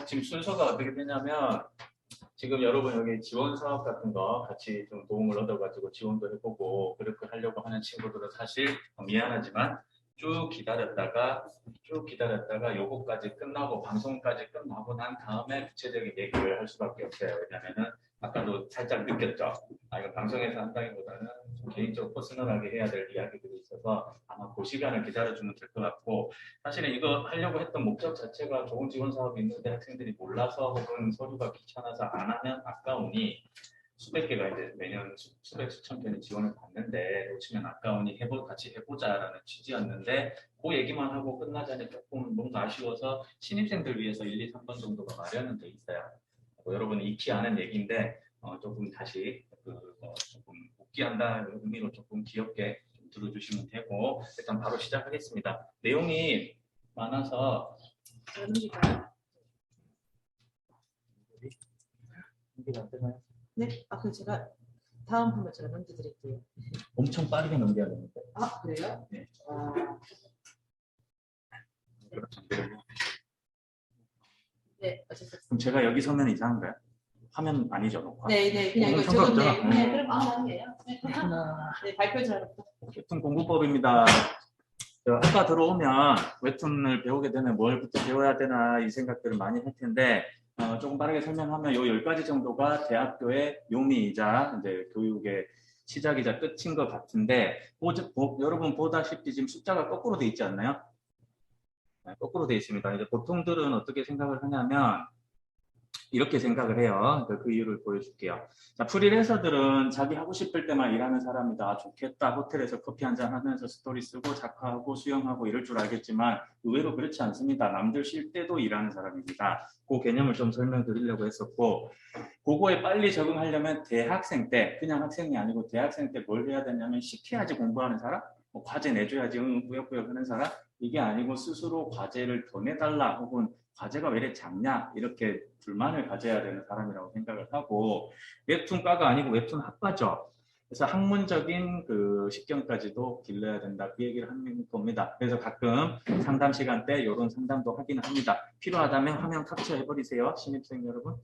지금 순서가 어떻게 되냐면, 지금 여러분 여기 지원 사업 같은 거 같이 좀 도움을 얻어가지고 지원도 해보고 그렇게 하려고 하는 친구들은 사실 미안하지만 쭉 기다렸다가 요거까지 끝나고 방송까지 끝나고 난 다음에 구체적인 얘기를 할 수밖에 없어요. 왜냐면은 아까도 살짝 느꼈죠. 이거 방송에서 한다기보다는 좀 개인적으로 퍼스널하게 해야 될 이야기들이 있어서 아마 그 시간을 기다려주면 될 것 같고, 사실은 이거 하려고 했던 목적 자체가 좋은 지원 사업이 있는데 학생들이 몰라서 혹은 서류가 귀찮아서 안 하면 아까우니, 수백 개가 이제 매년 수백 수천 개는 지원을 받는데 놓치면 아까우니 같이 해보자라는 취지였는데, 그 얘기만 하고 끝나자니 조금 뭔가 아쉬워서 신입생들 위해서 1, 2, 3번 정도가 마련은 돼 있어요. 여러분이 익히 아는 얘기인데 조금 다시 조금 복귀한다는 의미로 조금 귀엽게 좀 들어주시면 되고, 일단 바로 시작하겠습니다. 내용이 많아서 넘길까요? 준비가 안 되나요? 네. 그럼 제가 다음 분을 제가 넘겨드릴게요. 엄청 빠르게 넘겨야 되는데. 그래요? 네. 네, 어쨌든. 그럼 제가 여기 서면 이상한가요? 화면 아니죠, 녹화? 네, 그냥 이거 상관없잖아. 네, 그럼 아니에요. 네, 발표 잘. 웹툰 공부법입니다. 아까 들어오면 웹툰을 배우게 되면 뭘부터 배워야 되나 이 생각들을 많이 할 텐데, 조금 빠르게 설명하면 요 10가지 정도가 대학교의 묘미이자 이제 교육의 시작이자 끝인 것 같은데, 여러분 보다시피 지금 숫자가 거꾸로 돼 있지 않나요? 네, 거꾸로 돼 있습니다. 이제 보통들은 어떻게 생각을 하냐면 이렇게 생각을 해요. 그 이유를 보여줄게요. 자, 프리랜서들은 자기 하고 싶을 때만 일하는 사람이다. 좋겠다. 호텔에서 커피 한잔 하면서 스토리 쓰고 작화하고 수영하고 이럴 줄 알겠지만 의외로 그렇지 않습니다. 남들 쉴 때도 일하는 사람입니다. 그 개념을 좀 설명드리려고 했었고, 그거에 빨리 적응하려면 대학생 때, 그냥 학생이 아니고 대학생 때 뭘 해야 되냐면 시켜야지 공부하는 사람, 과제 내줘야지 꾸역꾸역 하는 사람, 이게 아니고 스스로 과제를 더 내달라 혹은 과제가 왜 이렇게 작냐 이렇게 불만을 가져야 되는 사람이라고 생각을 하고, 웹툰과가 아니고 웹툰 학과죠. 그래서 학문적인 그 식견까지도 길러야 된다, 그 얘기를 하는 겁니다. 그래서 가끔 상담 시간 때 이런 상담도 하긴 합니다. 필요하다면 화면 캡처해버리세요, 신입생 여러분.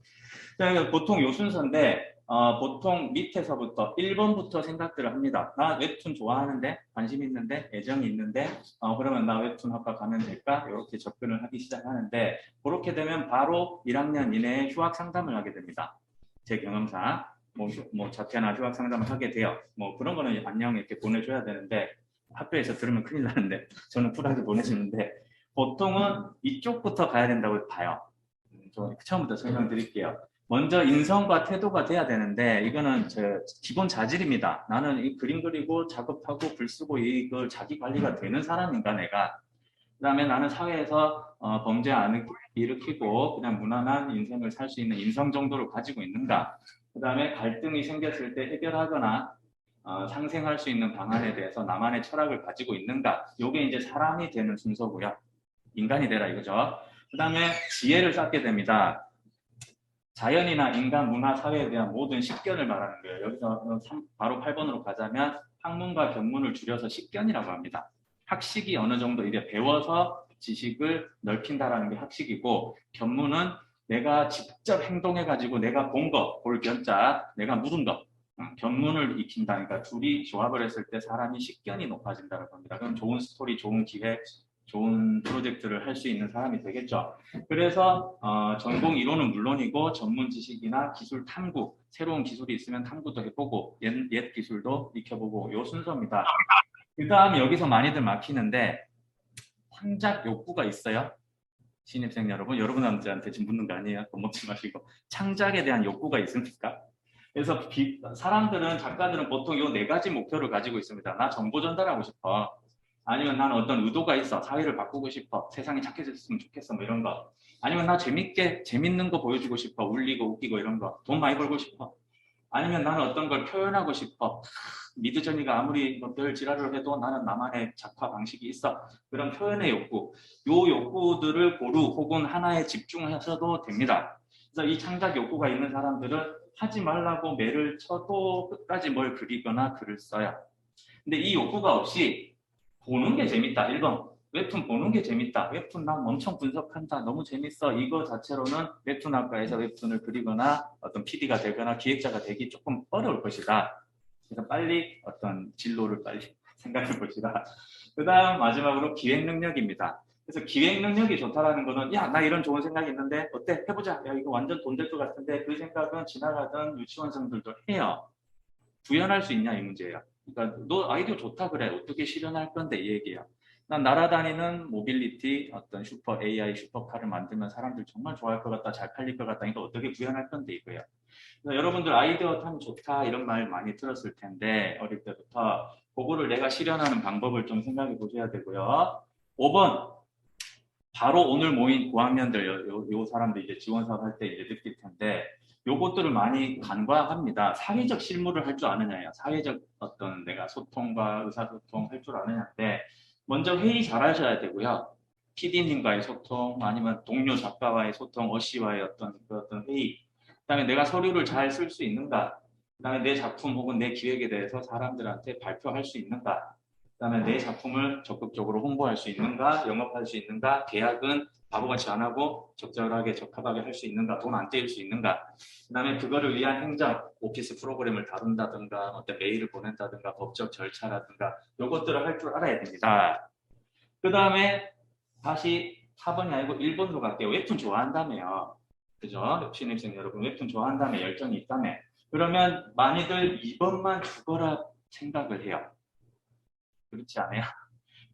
보통 요 순서인데 보통 밑에서부터 1번부터 생각들을 합니다. 나 웹툰 좋아하는데, 관심 있는데, 애정이 있는데 그러면 나 웹툰 학과 가면 될까? 이렇게 접근을 하기 시작하는데, 그렇게 되면 바로 1학년 이내에 휴학 상담을 하게 됩니다. 제 경험상 자퇴나 휴학 상담을 하게 돼요. 그런 거는 안녕 이렇게 보내줘야 되는데, 학교에서 들으면 큰일 나는데 저는 쿨하게 보내주는데, 보통은 이쪽부터 가야 된다고 봐요. 처음부터 설명드릴게요. 먼저 인성과 태도가 돼야 되는데, 이거는 제 기본 자질입니다. 나는 이 그림 그리고 작업하고 글 쓰고 이걸 자기 관리가 되는 사람인가 내가. 그다음에 나는 사회에서 범죄 안 일으키고 그냥 무난한 인생을 살 수 있는 인성 정도를 가지고 있는가. 그다음에 갈등이 생겼을 때 해결하거나 상생할 수 있는 방안에 대해서 나만의 철학을 가지고 있는가. 이게 이제 사람이 되는 순서고요. 인간이 되라 이거죠. 그다음에 지혜를 쌓게 됩니다. 자연이나 인간, 문화, 사회에 대한 모든 식견을 말하는 거예요. 여기서 바로 8번으로 가자면 학문과 견문을 줄여서 식견이라고 합니다. 학식이 어느 정도 이제 배워서 지식을 넓힌다라는 게 학식이고, 견문은 내가 직접 행동해가지고 내가 본 거, 볼 견자, 내가 묻은 거, 견문을 익힌다. 그러니까 둘이 조합을 했을 때 사람이 식견이 높아진다는 겁니다. 그럼 좋은 스토리, 좋은 기획, 좋은 프로젝트를 할 수 있는 사람이 되겠죠. 그래서 전공 이론은 물론이고 전문 지식이나 기술 탐구, 새로운 기술이 있으면 탐구도 해보고 옛 기술도 익혀보고, 요 순서입니다. 그 다음 여기서 많이들 막히는데, 창작 욕구가 있어요? 신입생 여러분한테 지금 묻는 거 아니에요? 겁먹지 마시고. 창작에 대한 욕구가 있습니까? 그래서 사람들은, 작가들은 보통 요 4가지 목표를 가지고 있습니다. 나 정보 전달하고 싶어. 아니면 나는 어떤 의도가 있어. 사회를 바꾸고 싶어. 세상이 착해졌으면 좋겠어. 이런 거. 아니면 나 재밌는 거 보여주고 싶어. 울리고 웃기고 이런 거. 돈 많이 벌고 싶어. 아니면 나는 어떤 걸 표현하고 싶어. 미드저니가 아무리 별 지랄을 해도 나는 나만의 작화 방식이 있어. 그런 표현의 욕구. 요 욕구들을 고루 혹은 하나에 집중하셔도 됩니다. 그래서 이 창작 욕구가 있는 사람들은 하지 말라고 매를 쳐도 끝까지 뭘 그리거나 글을 써요. 근데 이 욕구가 없이 보는 게 재밌다. 1번. 웹툰 보는 게 재밌다. 웹툰 난 엄청 분석한다. 너무 재밌어. 이거 자체로는 웹툰 학과에서 웹툰을 그리거나 어떤 PD가 되거나 기획자가 되기 조금 어려울 것이다. 그래서 빨리 어떤 진로를 빨리 생각해 봅시다. 그 다음 마지막으로 기획 능력입니다. 그래서 기획 능력이 좋다라는 거는 야, 나 이런 좋은 생각이 있는데 어때? 해보자. 야, 이거 완전 돈 될 것 같은데 그 생각은 지나가던 유치원생들도 해요. 구현할 수 있냐 이 문제예요. 그러니까 너 아이디어 좋다 그래. 어떻게 실현할 건데 이 얘기야. 난 날아다니는 모빌리티 어떤 슈퍼 AI 슈퍼카를 만들면 사람들 정말 좋아할 것 같다. 잘 팔릴 것 같다. 이거 어떻게 구현할 건데 이거예요. 그래서 여러분들 아이디어 참 좋다 이런 말 많이 들었을 텐데 어릴 때부터 그거를 내가 실현하는 방법을 좀 생각해 보셔야 되고요. 5번 바로 오늘 모인 고학년들 요 사람들 이제 지원 사업 할 때 이제 느낄 텐데 요것들을 많이 간과합니다. 사회적 실무를 할 줄 아느냐예요. 사회적 어떤 내가 소통과 의사소통 할 줄 아느냐인데 먼저 회의 잘 하셔야 되고요. PD님과의 소통 아니면 동료 작가와의 소통, 어씨와의 어떤 회의 그다음에 내가 서류를 잘 쓸 수 있는가 그다음에 내 작품 혹은 내 기획에 대해서 사람들한테 발표할 수 있는가 그다음에 내 작품을 적극적으로 홍보할 수 있는가, 영업할 수 있는가, 계약은 바보같이 안 하고 적절하게 적합하게 할 수 있는가, 돈 안 떼일 수 있는가. 그다음에 그거를 위한 행정, 오피스 프로그램을 다룬다든가, 어떤 메일을 보낸다든가, 법적 절차라든가 이것들을 할 줄 알아야 됩니다. 그다음에 다시 4번이 아니고 1번으로 갈게요. 웹툰 좋아한다며요. 그죠? 신입생 여러분 웹툰 좋아한다며 열정이 있다며. 그러면 많이들 2번만 죽어라 생각을 해요. 그렇지 않아요?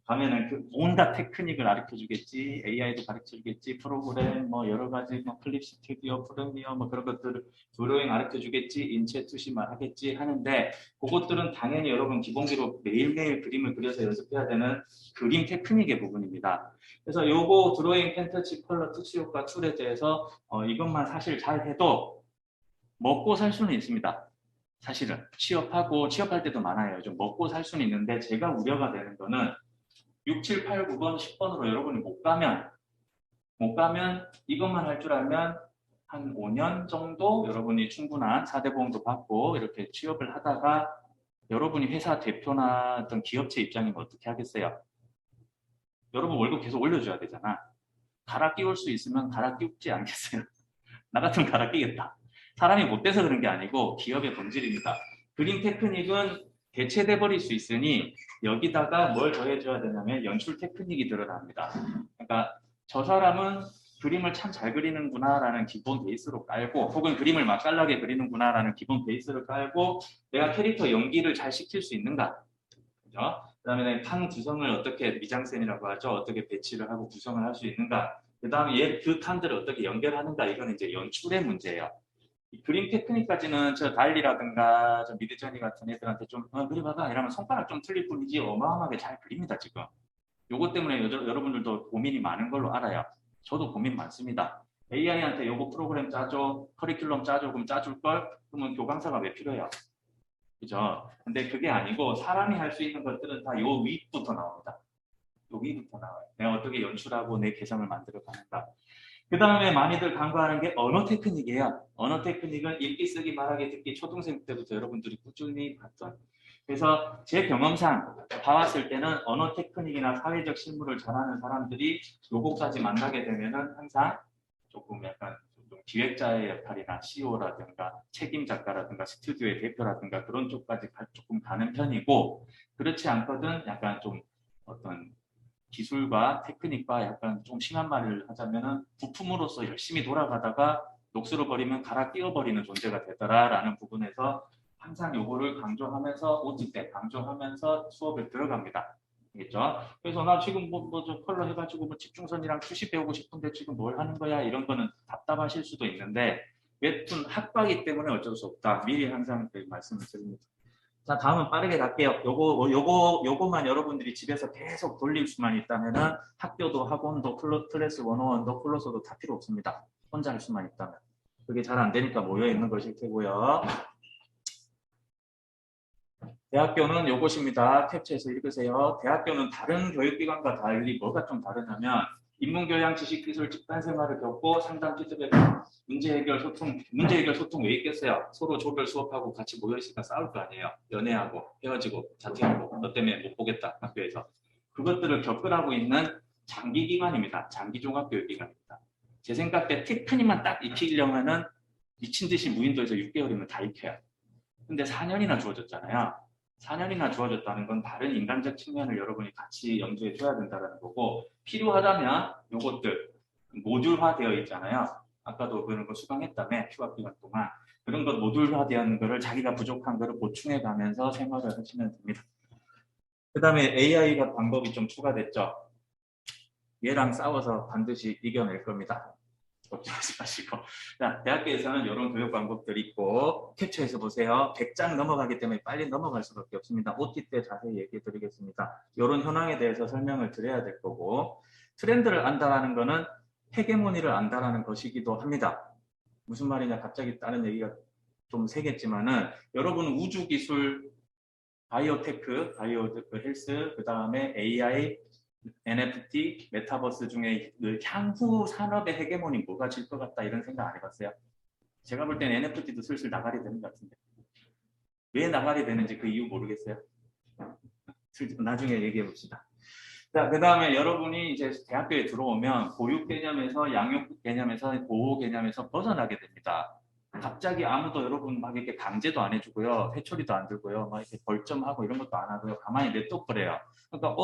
가면은 그 온갖 테크닉을 가르쳐 주겠지, AI도 가르쳐 주겠지, 프로그램 뭐 여러 가지 뭐 클립 스튜디오, 프리미어 뭐 그런 것들 드로잉 가르쳐 주겠지, 인체 투시만 하겠지 하는데 그것들은 당연히 여러분 기본기로 매일매일 그림을 그려서 연습해야 되는 그림 테크닉의 부분입니다. 그래서 요거 드로잉, 펜터치, 컬러, 투시 효과 툴에 대해서 이것만 사실 잘 해도 먹고 살 수는 있습니다. 사실은 취업할 때도 많아요. 좀 먹고 살 수는 있는데 제가 우려가 되는 거는 6, 7, 8, 9번, 10번으로 여러분이 못 가면 이것만 할 줄 알면 한 5년 정도 여러분이 충분한 4대 보험도 받고 이렇게 취업을 하다가 여러분이 회사 대표나 어떤 기업체 입장이면 어떻게 하겠어요? 여러분 월급 계속 올려줘야 되잖아. 갈아 끼울 수 있으면 갈아 끼우지 않겠어요? 나 같으면 갈아 끼겠다. 사람이 못 돼서 그런 게 아니고 기업의 본질입니다. 그림 테크닉은 대체돼 버릴 수 있으니 여기다가 뭘 더해줘야 되냐면 연출 테크닉이 드러납니다. 그러니까 저 사람은 그림을 참 잘 그리는구나라는 기본 베이스로 깔고 혹은 그림을 맛깔나게 그리는구나라는 기본 베이스를 깔고 내가 캐릭터 연기를 잘 시킬 수 있는가 그죠? 그다음에 판 구성을 어떻게 미장센이라고 하죠? 어떻게 배치를 하고 구성을 할 수 있는가 그 다음에 그 칸들을 어떻게 연결하는가 이거는 이제 연출의 문제예요. 이 그림 테크닉까지는 저 달리라든가 저 미드저니 같은 애들한테 좀 그려봐봐 이러면 손가락 좀 틀릴 뿐이지 어마어마하게 잘 그립니다 지금. 요것 때문에 여러분들도 고민이 많은 걸로 알아요. 저도 고민 많습니다. AI한테 요거 프로그램 짜줘, 커리큘럼 짜줘, 그럼 짜줄 걸? 그러면 교강사가 왜 필요해요? 그죠? 근데 그게 아니고 사람이 할 수 있는 것들은 다 요 위부터 나옵니다. 요 위부터 나와요. 내가 어떻게 연출하고 내 개성을 만들어 가는가. 그 다음에 많이들 간과하는 게 언어 테크닉이에요. 언어 테크닉은 읽기, 쓰기, 말하기, 듣기 초등생 때부터 여러분들이 꾸준히 봤던. 그래서 제 경험상 봐왔을 때는 언어 테크닉이나 사회적 실무를 잘하는 사람들이 요거까지 만나게 되면은 항상 조금 약간 좀 기획자의 역할이나 CEO라든가 책임 작가라든가 스튜디오의 대표라든가 그런 쪽까지 조금 가는 편이고 그렇지 않거든 약간 좀 어떤 기술과 테크닉과 약간 좀 심한 말을 하자면은 부품으로서 열심히 돌아가다가 녹슬어 버리면 갈아 끼워버리는 존재가 되더라라는 부분에서 항상 요거를 강조하면서 OT 때 강조하면서 수업에 들어갑니다. 알겠죠? 그래서 나 지금 좀 컬러 해가지고 뭐 집중선이랑 투시 배우고 싶은데 지금 뭘 하는 거야? 이런 거는 답답하실 수도 있는데 웹툰 학과이기 때문에 어쩔 수 없다. 미리 항상 말씀을 드립니다. 자, 다음은 빠르게 갈게요. 요거만 여러분들이 집에서 계속 돌릴 수만 있다면은 학교도 학원도 클래스 101도 클로서도 다 필요 없습니다. 혼자 할 수만 있다면. 그게 잘 안 되니까 모여 있는 것일 테고요. 대학교는 요것입니다. 캡처해서 읽으세요. 대학교는 다른 교육기관과 달리 뭐가 좀 다르냐면 인문교양 지식기술 집단생활을 겪고 상담 피드백 문제 해결 소통 왜 있겠어요? 서로 조별 수업하고 같이 모여있으니까 싸울 거 아니에요. 연애하고 헤어지고 자퇴하고 너 때문에 못 보겠다 학교에서. 그것들을 겪으라고 있는 장기 기간입니다. 장기 종합교육 기간입니다. 제 생각에 테크닉만 딱 익히려면은 미친 듯이 무인도에서 6개월이면 다 익혀요. 근데 4년이나 주어졌잖아요. 4년이나 주어졌다는 건 다른 인간적 측면을 여러분이 같이 염두에 줘야 된다는 거고, 필요하다면 요것들 모듈화 되어 있잖아요. 아까도 그런 거 수강했다며 휴학 기간 동안 그런 것 모듈화 되는 거를 자기가 부족한 거를 보충해 가면서 생활을 하시면 됩니다. 그 다음에 AI가 방법이 좀 추가됐죠. 얘랑 싸워서 반드시 이겨낼 겁니다. 걱정하지 마시고. 자, 대학교에서는 이런 교육 방법들이 있고, 캡처해서 보세요. 100장 넘어가기 때문에 빨리 넘어갈 수밖에 없습니다. OT 때 자세히 얘기해 드리겠습니다. 이런 현황에 대해서 설명을 드려야 될 거고, 트렌드를 안다라는 거는 헤게모니를 안다라는 것이기도 합니다. 무슨 말이냐, 갑자기 다른 얘기가 좀 세겠지만은, 여러분 우주기술, 바이오테크, 바이오 헬스, 그 다음에 AI, NFT, 메타버스 중에 그 향후 산업의 헤게모니 뭐가 질 것 같다 이런 생각 안 해봤어요? 제가 볼 때는 NFT도 슬슬 나가리 되는 것 같은데 왜 나가리 되는지 그 이유 모르겠어요. 나중에 얘기해 봅시다. 자, 그 다음에 여러분이 이제 대학교에 들어오면 보육 개념에서 양육 개념에서 보호 개념에서 벗어나게 됩니다. 갑자기 아무도 여러분 막 이렇게 강제도 안 해주고요. 회초리도 안 들고요. 막 이렇게 벌점하고 이런 것도 안 하고요. 가만히 냅둬버려요. 그러니까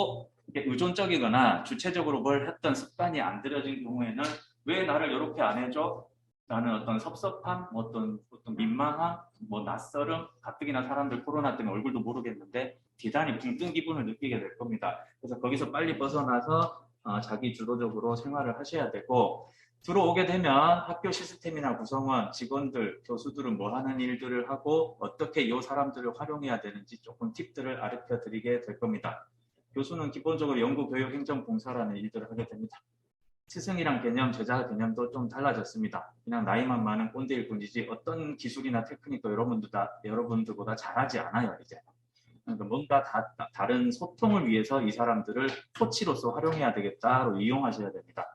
이렇게 의존적이거나 주체적으로 뭘 했던 습관이 안 들여진 경우에는 왜 나를 이렇게 안 해줘? 나는 어떤 섭섭함, 어떤 민망함, 뭐 낯설음, 가뜩이나 사람들 코로나 때문에 얼굴도 모르겠는데 대단히 붕뜬 기분을 느끼게 될 겁니다. 그래서 거기서 빨리 벗어나서 자기 주도적으로 생활을 하셔야 되고, 들어오게 되면 학교 시스템이나 구성원, 직원들, 교수들은 뭐 하는 일들을 하고 어떻게 이 사람들을 활용해야 되는지 조금 팁들을 가르쳐 드리게 될 겁니다. 교수는 기본적으로 연구, 교육, 행정, 봉사라는 일들을 하게 됩니다. 스승이랑 개념, 제자 개념도 좀 달라졌습니다. 그냥 나이만 많은 꼰대일 뿐이지 어떤 기술이나 테크닉도 여러분들보다 잘하지 않아요, 이제. 그러니까 뭔가 다른 소통을 위해서 이 사람들을 토치로서 활용해야 되겠다로 이용하셔야 됩니다.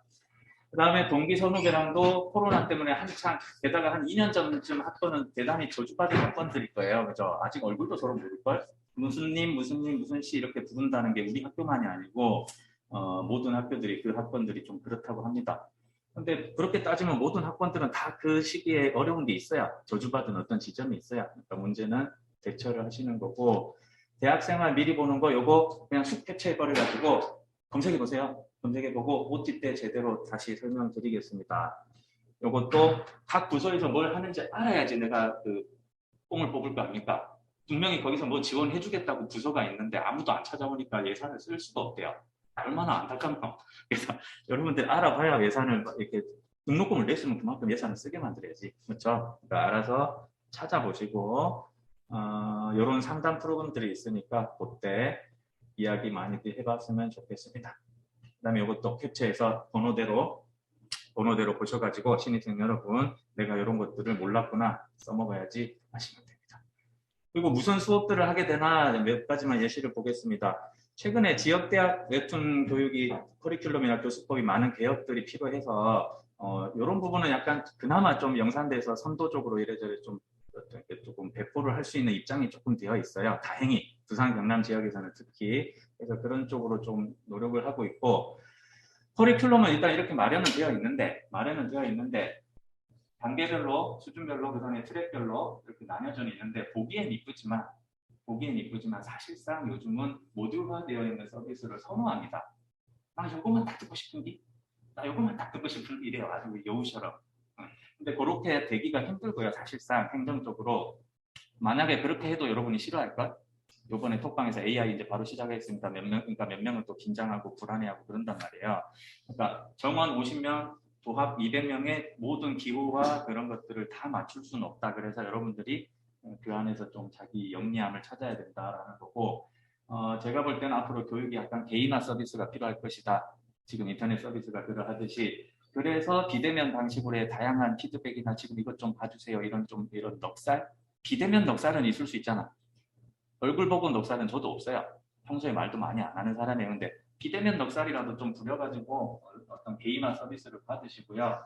그 다음에 동기 선후배랑도 코로나 때문에 한창, 게다가 한 2년 전쯤 학번은 대단히 저주받은 학번들일 거예요. 그죠? 아직 얼굴도 서로 모를걸? 무슨 님, 무슨 님, 무슨 씨 이렇게 부른다는 게 우리 학교만이 아니고, 모든 학교들이, 그 학번들이 좀 그렇다고 합니다. 근데 그렇게 따지면 모든 학번들은 다 그 시기에 어려운 게 있어야, 저주받은 어떤 지점이 있어야. 그러니까 문제는 대처를 하시는 거고, 대학생활 미리 보는 거, 요거 그냥 쑥 캡처해버려가지고 검색해보세요. 검색해보고 OT 때 제대로 다시 설명드리겠습니다. 이것도 각 부서에서 뭘 하는지 알아야지 내가 그 뽕을 뽑을 거 아닙니까? 분명히 거기서 뭐 지원해주겠다고 부서가 있는데 아무도 안 찾아오니까 예산을 쓸 수가 없대요. 얼마나 안타깝나. 그래서 여러분들 알아봐야 예산을 이렇게 등록금을 냈으면 그만큼 예산을 쓰게 만들어야지. 그렇죠? 그러니까 알아서 찾아보시고 이런 상담 프로그램들이 있으니까 그때 이야기 많이 해봤으면 좋겠습니다. 그 다음에 이것도 캡처해서 번호대로 보셔가지고 신입생 여러분 내가 이런 것들을 몰랐구나 써먹어야지 하시면 됩니다. 그리고 무슨 수업들을 하게 되나 몇 가지만 예시를 보겠습니다. 최근에 지역대학 웹툰 교육이 커리큘럼이나 교수법이 많은 개혁들이 필요해서 이런 부분은 약간 그나마 좀 영산대에서 선도적으로 이래저래 좀 조금 배포를 할 수 있는 입장이 조금 되어 있어요. 다행히 부산 경남 지역에서는 특히 그래서 그런 쪽으로 좀 노력을 하고 있고 커리큘럼은 일단 이렇게 마련은 되어 있는데 단계별로 수준별로 그다음에 트랙별로 이렇게 나뉘어져 있는데 보기엔 이쁘지만 사실상 요즘은 모듈화되어 있는 서비스를 선호합니다. 나 요것만 딱 듣고 싶은데 나 요것만 딱 듣고 싶은데 이래요. 아주 여우처럼. 근데 그렇게 되기가 힘들고요. 사실상 행정적으로 만약에 그렇게 해도 여러분이 싫어할걸? 요번에 톡방에서 AI 이제 바로 시작했으니까 그러니까 몇 명은 또 긴장하고 불안해하고 그런단 말이에요. 그러니까 정원 50명, 도합 200명의 모든 기호와 그런 것들을 다 맞출 수는 없다. 그래서 여러분들이 그 안에서 좀 자기 영리함을 찾아야 된다라는 거고, 제가 볼 때는 앞으로 교육이 약간 개인화 서비스가 필요할 것이다. 지금 인터넷 서비스가 그러하듯이. 그래서 비대면 방식으로의 다양한 피드백이나 지금 이것 좀 봐주세요. 이런 넉살? 비대면 넉살은 있을 수 있잖아. 얼굴 보고 넉살은 저도 없어요. 평소에 말도 많이 안 하는 사람이에요. 근데 비대면 넉살이라도 좀 부려가지고 어떤 개인화 서비스를 받으시고요.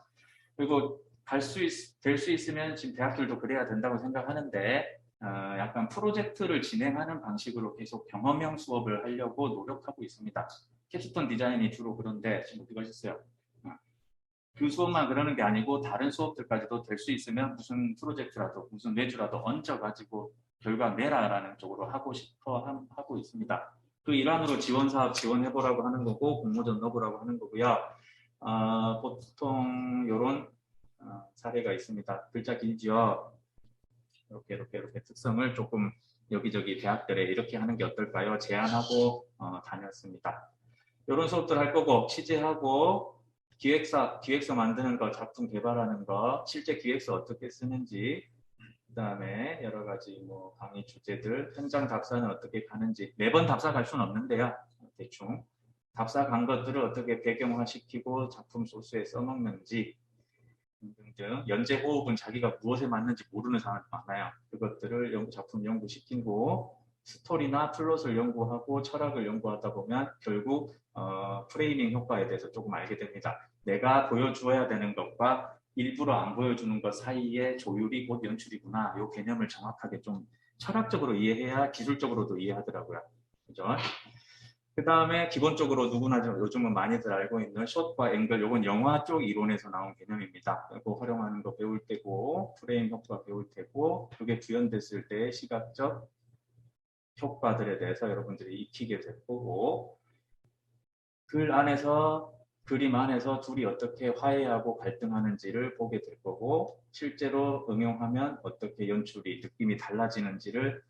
그리고 될 수 있으면 지금 대학들도 그래야 된다고 생각하는데 약간 프로젝트를 진행하는 방식으로 계속 경험형 수업을 하려고 노력하고 있습니다. 캡스톤 디자인이 주로 그런데 지금 어디 가셨어요? 그 수업만 그러는 게 아니고 다른 수업들까지도 될 수 있으면 무슨 프로젝트라도 무슨 외주라도 얹어가지고 결과 내라라는 쪽으로 하고 싶어 하고 있습니다. 그 일환으로 지원사업 지원해보라고 하는 거고 공모전 넣어보라고 하는 거고요. 보통 이런 사례가 있습니다. 글자 길지요. 이렇게 특성을 조금 여기저기 대학들에 이렇게 하는 게 어떨까요? 제안하고 다녔습니다. 이런 수업들 할 거고 취재하고 기획서 만드는 거, 작품 개발하는 거, 실제 기획서 어떻게 쓰는지, 그다음에 여러 가지 뭐 강의 주제들, 현장 답사는 어떻게 가는지 매번 답사 갈 수는 없는데요. 대충 답사 간 것들을 어떻게 배경화시키고 작품 소스에 써먹는지 등등. 연재 호흡은 자기가 무엇에 맞는지 모르는 사람이 많아요. 그것들을 작품 연구시키고 스토리나 플롯을 연구하고 철학을 연구하다 보면 결국 프레이밍 효과에 대해서 조금 알게 됩니다. 내가 보여주어야 되는 것과 일부러 안 보여주는 것 사이의 조율이 곧 연출이구나. 이 개념을 정확하게 좀 철학적으로 이해해야 기술적으로도 이해하더라고요. 그죠? 그 다음에 기본적으로 누구나 요즘은 많이들 알고 있는 숏과 앵글, 이건 영화 쪽 이론에서 나온 개념입니다. 이거 활용하는 거 배울 때고 프레임 효과 배울 때고 그게 구현됐을 때의 시각적 효과들에 대해서 여러분들이 익히게 될 거고 그림 안에서 둘이 어떻게 화해하고 갈등하는지를 보게 될 거고 실제로 응용하면 어떻게 연출이 느낌이 달라지는지를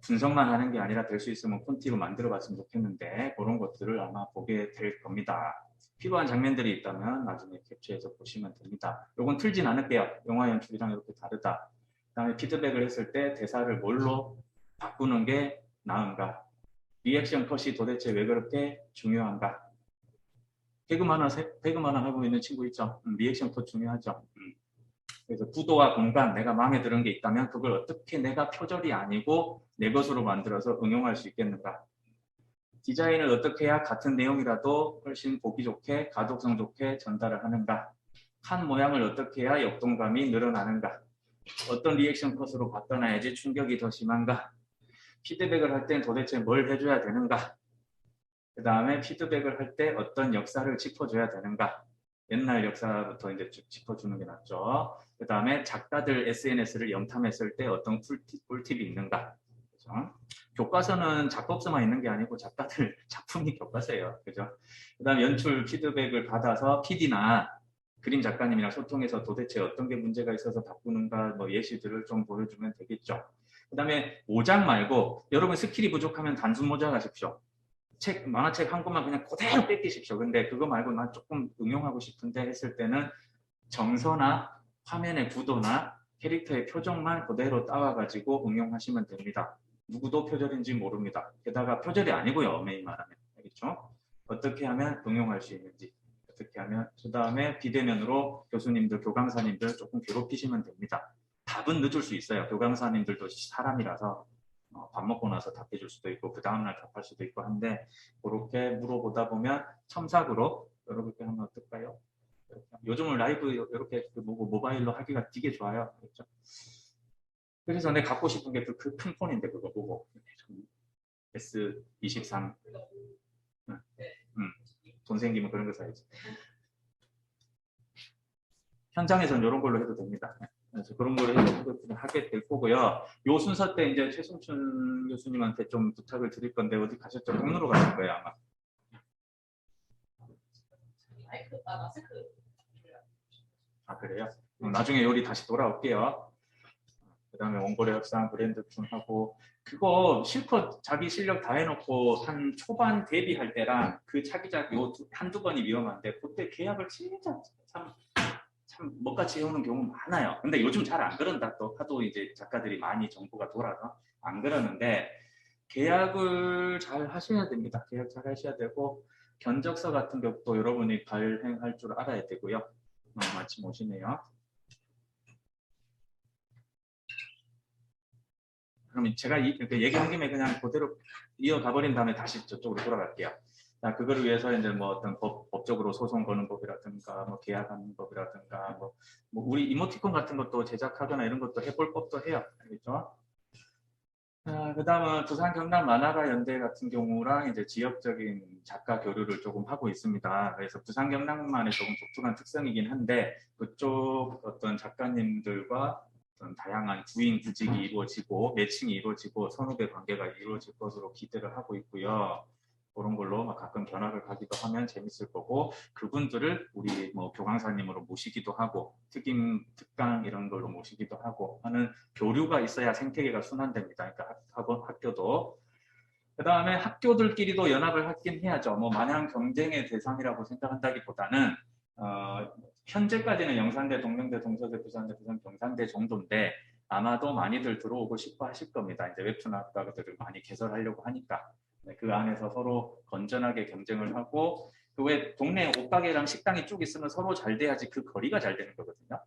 분석만 하는 게 아니라 될 수 있으면 콘티로 만들어 봤으면 좋겠는데 그런 것들을 아마 보게 될 겁니다. 필요한 장면들이 있다면 나중에 캡처해서 보시면 됩니다. 이건 틀진 않을게요. 영화 연출이랑 이렇게 다르다. 그다음에 피드백을 했을 때 대사를 뭘로 바꾸는 게 나은가? 리액션 컷이 도대체 왜 그렇게 중요한가? 배그만화 하고 있는 친구 있죠? 리액션 컷 중요하죠. 그래서 구도와 공간, 내가 마음에 드는 게 있다면 그걸 어떻게 내가 표절이 아니고 내 것으로 만들어서 응용할 수 있겠는가? 디자인을 어떻게 해야 같은 내용이라도 훨씬 보기 좋게, 가독성 좋게 전달을 하는가? 한 모양을 어떻게 해야 역동감이 늘어나는가? 어떤 리액션 컷으로 바꿔놔야지 충격이 더 심한가? 피드백을 할 땐 도대체 뭘 해줘야 되는가? 그 다음에 피드백을 할 때 어떤 역사를 짚어줘야 되는가? 옛날 역사부터 이제 쭉 짚어주는 게 낫죠. 그 다음에 작가들 SNS를 염탐했을 때 어떤 꿀팁이 있는가? 그죠? 교과서는 작법서만 있는 게 아니고 작가들 작품이 교과서예요. 그죠? 그 다음 연출 피드백을 받아서 PD나 그림 작가님이랑 소통해서 도대체 어떤 게 문제가 있어서 바꾸는가 뭐 예시들을 좀 보여주면 되겠죠. 그 다음에 모작 말고 여러분 스킬이 부족하면 단순 모작하십시오. 만화책 한 권만 그냥 그대로 뺏기십시오. 근데 그거 말고 난 조금 응용하고 싶은데 했을 때는 정서나 화면의 구도나 캐릭터의 표정만 그대로 따와가지고 응용하시면 됩니다. 누구도 표절인지 모릅니다. 게다가 표절이 아니고요. 엄연히 말하면. 알겠죠? 어떻게 하면 응용할 수 있는지. 어떻게 하면 그 다음에 비대면으로 교수님들, 교강사님들 조금 괴롭히시면 됩니다. 답은 늦을 수 있어요. 교강사님들도 사람이라서 밥 먹고 나서 답해줄 수도 있고 그 다음날 답할 수도 있고 한데 그렇게 물어보다 보면 첨삭으로 이렇게 하면 어떨까요? 요즘은 라이브 이렇게 모바일로 하기가 되게 좋아요. 그렇죠? 그래서 내가 갖고 싶은 게 그 큰 폰인데 그거 보고 S23 돈 생기면 그런 거 사야지. 현장에서는 이런 걸로 해도 됩니다. 그래서 그런 걸로 해서 하게 될 거고요. 요 순서 때 이제 최승춘 교수님한테 좀 부탁을 드릴 건데 어디 가셨죠? 공로로 가실 거예요 아마. 아 그래요? 나중에 요리 다시 돌아올게요. 그 다음에 원고료 협상 브랜드 춤하고 그거 실컷 자기 실력 다 해놓고 한 초반 데뷔할 때랑 그 차기작 요 한두 번이 위험한데 그때 계약을 진짜 참 먹같이 해오는 경우 많아요. 근데 요즘 잘 안 그런다. 또 하도 이제 작가들이 많이 정보가 돌아서 안 그러는데 계약을 잘 하셔야 됩니다. 계약 잘 하셔야 되고 견적서 같은 것도 여러분이 발행할 줄 알아야 되고요. 마침 오시네요. 그럼 제가 이렇게 얘기한 김에 그냥 그대로 이어가 버린 다음에 다시 저쪽으로 돌아갈게요. 자, 그거를 위해서 이제 뭐 어떤 법적으로 소송 거는 법이라든가 뭐 계약하는 법이라든가 뭐 우리 이모티콘 같은 것도 제작하거나 이런 것도 해볼 법도 해요. 알겠죠? 그다음은 부산 경남 만화가 연대 같은 경우랑 이제 지역적인 작가 교류를 조금 하고 있습니다. 그래서 부산 경남만의 조금 독특한 특성이긴 한데 그쪽 어떤 작가님들과 어떤 다양한 구인 구직이 이루어지고 매칭이 이루어지고 선후배 관계가 이루어질 것으로 기대를 하고 있고요. 그런 걸로 가끔 견학을 가기도 하면 재밌을 거고 그분들을 우리 뭐 교강사님으로 모시기도 하고 특임 특강 이런 걸로 모시기도 하고 하는 교류가 있어야 생태계가 순환됩니다. 그러니까 학교도 그 다음에 학교들끼리도 연합을 하긴 해야죠. 뭐 마냥 경쟁의 대상이라고 생각한다기보다는 현재까지는 영산대, 동명대, 동서대, 부산대, 부산 경산대 정도인데 아마도 많이들 들어오고 싶어 하실 겁니다. 이제 웹툰 학과들을 많이 개설하려고 하니까 그 안에서 서로 건전하게 경쟁을 하고 그 외 동네 옷가게랑 식당이 쭉 있으면 서로 잘 돼야지 그 거리가 잘 되는 거거든요.